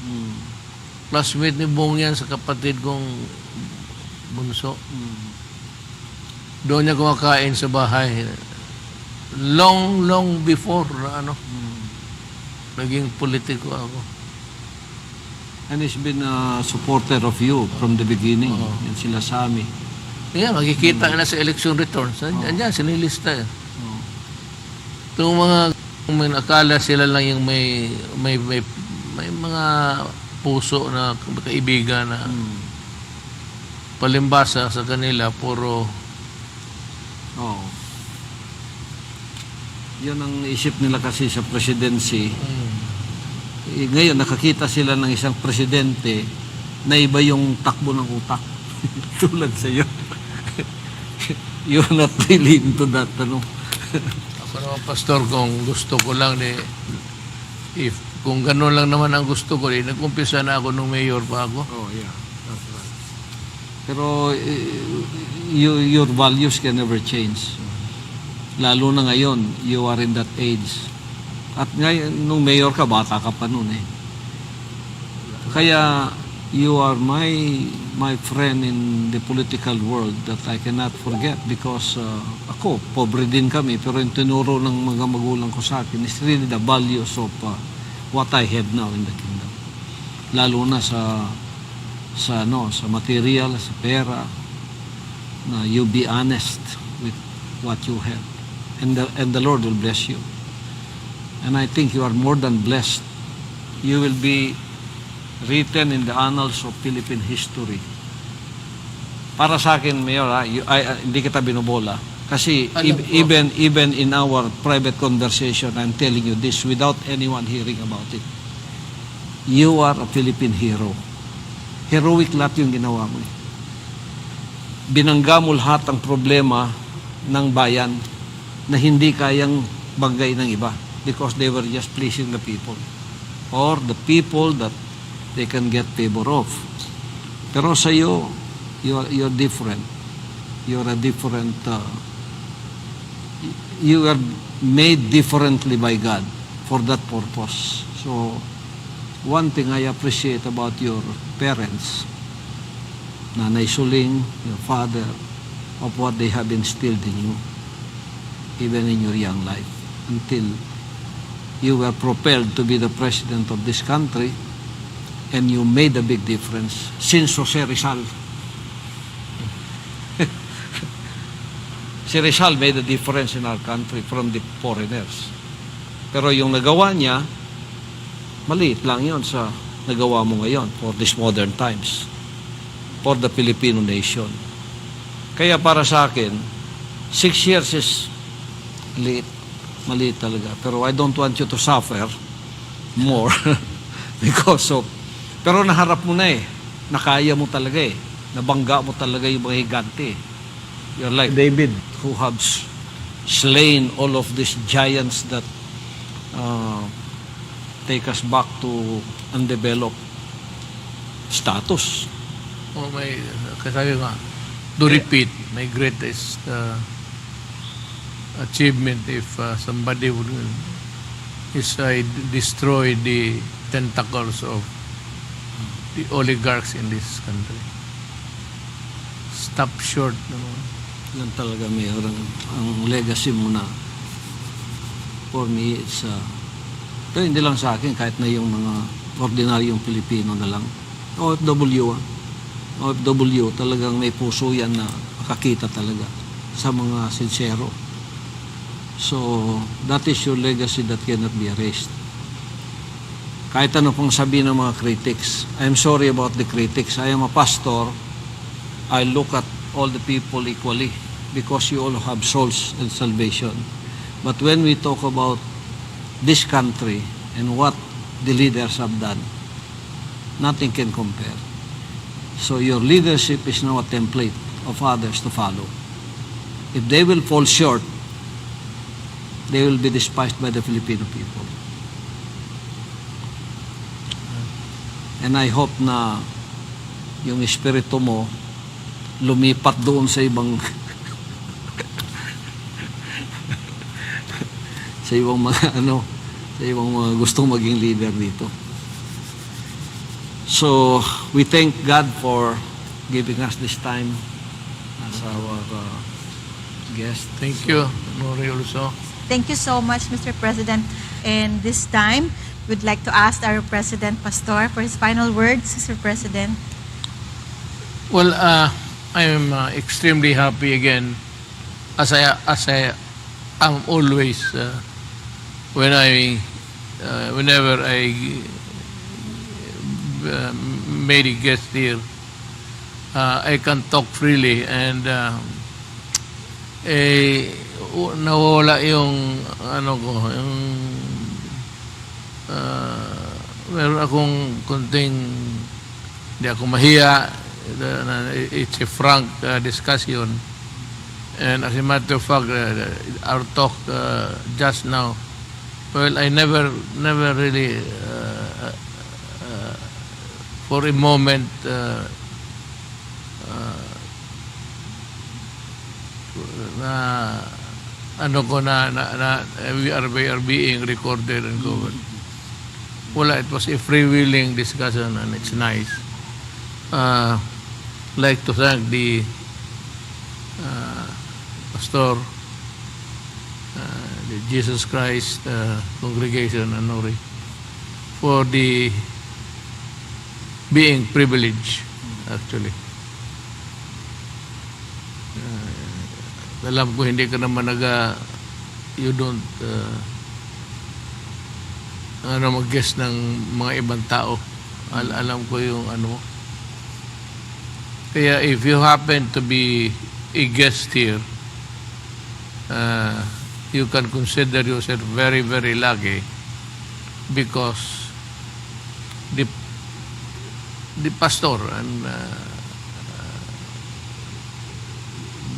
Classmate ni Bong yan sa kapatid kong bunso. Doon niya kumakain sa bahay. Long before naging politiko ako. And he's been a supporter of you from the beginning. Yan sila Sammy. Yeah, makikita na sa election returns. Andiyan, sinilista eh. Itong mga akala sila lang yung may mga puso na kaibigan na palimbasa sa kanila, puro yun ang isip nila kasi sa presidency. Ngayon nakakita sila ng isang presidente na iba yung takbo ng utak. Tulad sa iyo. You're not really into that, Ako naman, pastor, kung gusto ko lang kung gano'n lang naman ang gusto ko, nag-umpisa na ako nung mayor pa ako. Oh, yeah. That's right. Pero your values can never change. Lalo na ngayon, you are in that age. At ngayon, nung mayor ka, bata ka pa noon eh. Kaya, you are my friend in the political world that I cannot forget because ako, pobre din kami, pero yung tinuro ng mga magulang ko sa akin is really the values of what I have now in the kingdom. Lalo na sa material, sa pera, na you be honest with what you have. And the Lord will bless you. And I think you are more than blessed. You will be written in the annals of Philippine history. Para sa akin, Mayor, hindi kita binubola. Kasi even in our private conversation, I'm telling you this without anyone hearing about it. You are a Philippine hero. Heroic lahat yung ginawa mo. Binangga mo lahat ang problema ng bayan na hindi kayang banggay ng iba because they were just pleasing the people or the people that they can get favor of. Pero sa iyo, you're different. You're a different you are made differently by God for that purpose. So, one thing I appreciate about your parents, Nanay Suling, your father, of what they have instilled in you, even in your young life, until you were propelled to be the president of this country, and you made a big difference since Jose Rizal. Si Rizal made a difference in our country from the foreigners. Pero yung nagawa niya, maliit lang yon sa nagawa mo ngayon for these modern times, for the Filipino nation. Kaya para sa akin, 6 years is maliit talaga. Pero I don't want you to suffer more because of, pero naharap mo na nakaya mo talaga nabangga mo talaga yung mga higante. You're like David who has slain all of these giants that take us back to undeveloped status. Oh, may kasabi nga, to repeat, my greatest achievement if somebody would destroy the tentacles of the oligarchs in this country. Stop short naman. Yan talaga, Mayor, ang legacy mo na for me it's pero hindi lang sa akin, kahit na yung mga ordinaryong Pilipino na lang. OFW talagang may puso yan na makakita talaga sa mga sincero. So, that is your legacy that cannot be erased. Kahit ano pong sabihin ng mga critics, I'm sorry about the critics. I am a pastor. I look at all the people equally because you all have souls and salvation. But when we talk about this country and what the leaders have done, nothing can compare. So your leadership is now a template of others to follow. If they will fall short, they will be despised by the Filipino people. And I hope na yung espiritu mo lumipat doon sa ibang sa ibang mga sa ibang mga gustong maging leader dito. So, we thank God for giving us this time as our guest. Thank you, Nori, also. Thank you so much, Mr. President. And this time, we'd like to ask our President Pastor for his final words, Mr. President. Well, I am extremely happy again, as I am always whenever I made a guest here. I can talk freely and nawala yung meron akong konting hindi ako mahiya. It's a frank discussion, and as a matter of fact, our talk just now, well, I never really for a moment we are being recorded and covered. Well, it was a freewheeling discussion and it's nice. Like to thank the pastor, the Jesus Christ congregation and Nori for the being privileged actually. Alam ko hindi ka naman you don't mag-guess ng mga ibang tao. Alam ko yung Kaya if you happen to be a guest here, you can consider yourself very, very lucky because the pastor and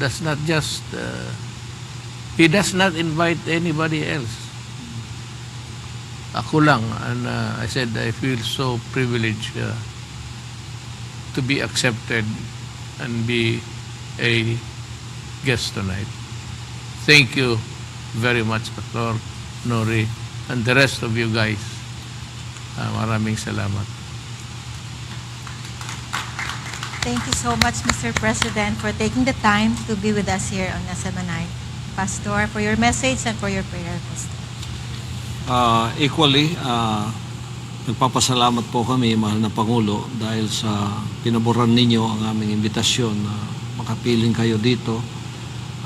does not just he does not invite anybody else. Ako lang, and I said I feel so privileged to be accepted and be a guest tonight. Thank you very much, Pastor Nori, and the rest of you guys. Maraming salamat. Thank you so much, Mr. President, for taking the time to be with us here on SMNI. Pastor, for your message and for your prayer, Pastor. Equally, nagpapasalamat po kami, mahal na Pangulo, dahil sa pinaboran ninyo ang aming imbitasyon na makapiling kayo dito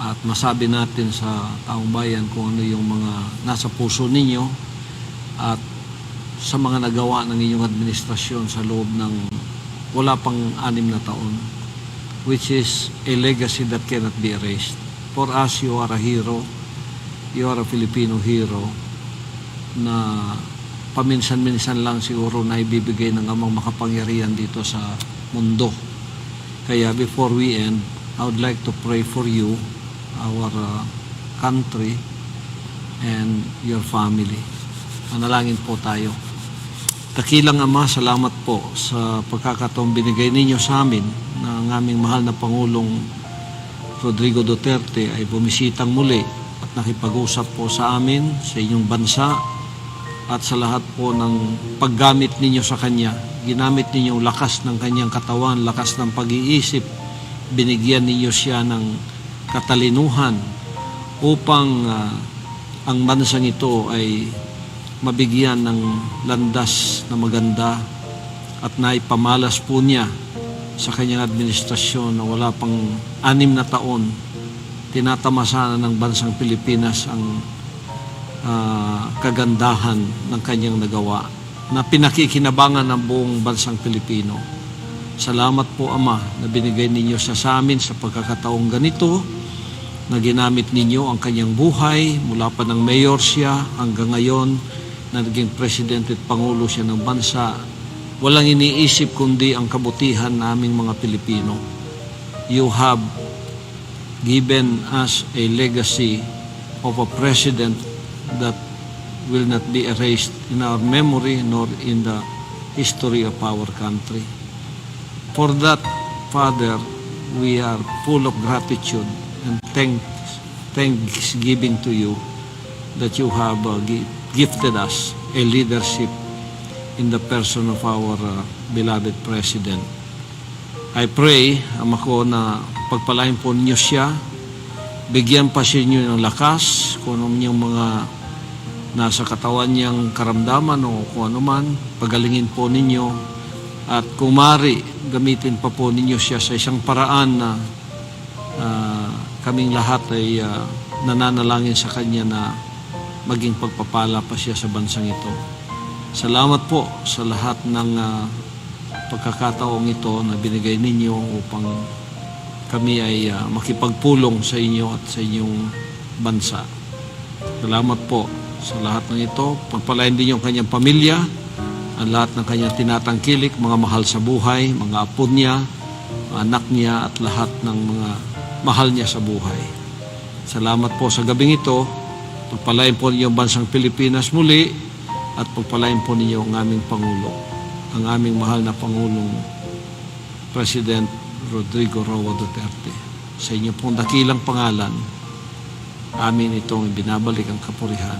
at masabi natin sa taong bayan kung ano yung mga nasa puso ninyo at sa mga nagawa ng inyong administrasyon sa loob ng wala pang 6 na taon, which is a legacy that cannot be erased. For us, you are a hero. You are a Filipino hero na paminsan-minsan lang siguro na ibibigay ng amang makapangyarihan dito sa mundo. Kaya before we end, I would like to pray for you, our country, and your family. Manalangin po tayo. Dakilang Ama, salamat po sa pagkakataong binigay ninyo sa amin na ang aming mahal na Pangulong Rodrigo Duterte ay bumisitang muli at nakipag-usap po sa amin, sa inyong bansa, at sa lahat po ng paggamit ninyo sa Kanya. Ginamit ninyo lakas ng Kanyang katawan, lakas ng pag-iisip, binigyan ninyo siya ng katalinuhan upang ang bansang ito ay mabigyan ng landas na maganda at naipamalas po niya sa kanyang administrasyon na wala pang 6 na taon tinatamasa ng bansang Pilipinas ang kagandahan ng kanyang nagawa na pinakikinabangan ng buong bansang Pilipino. Salamat po Ama na binigay ninyo sa amin sa pagkakataong ganito na ginamit ninyo ang kanyang buhay mula pa ng mayor siya hanggang ngayon na naging presidente at pangulo siya ng bansa. Walang iniisip kundi ang kabutihan naming mga Pilipino. You have given us a legacy of a president that will not be erased in our memory nor in the history of our country. For that, Father, we are full of gratitude and thanksgiving to you that you have gifted us a leadership in the person of our beloved President. I pray, Ama ko, na pagpalain po ninyo siya, bigyan pa siya ninyo ng lakas, kung anong niyang mga nasa katawan niyang karamdaman o kung ano man, pagalingin po ninyo, at kung maaari, gamitin pa po ninyo siya sa isang paraan na kaming lahat ay nananalangin sa Kanya na maging pagpapala pa siya sa bansang ito. Salamat po sa lahat ng pagkakataong ito na binigay ninyo upang kami ay makipagpulong sa inyo at sa inyong bansa. Salamat po sa lahat ng ito. Pagpalain din yung kanyang pamilya, ang lahat ng kanyang tinatangkilik, mga mahal sa buhay, mga apo niya, mga anak niya at lahat ng mga mahal niya sa buhay. Salamat po sa gabing ito. Pagpalain po ninyo ang bansang Pilipinas muli at pagpalain po ninyo ang aming Pangulo, ang aming mahal na Pangulong President Rodrigo Roa Duterte. Sa inyo pong dakilang pangalan, amin itong binabalik ang kapurihan.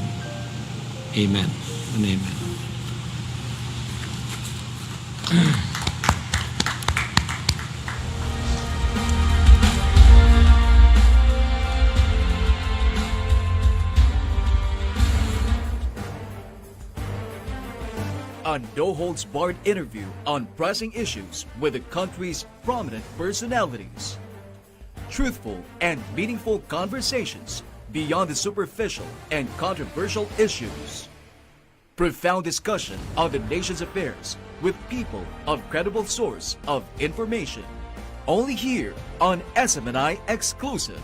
Amen and amen. A no-holds-barred interview on pressing issues with the country's prominent personalities. Truthful and meaningful conversations beyond the superficial and controversial issues. Profound discussion on the nation's affairs with people of credible source of information. Only here on SMNI Exclusive.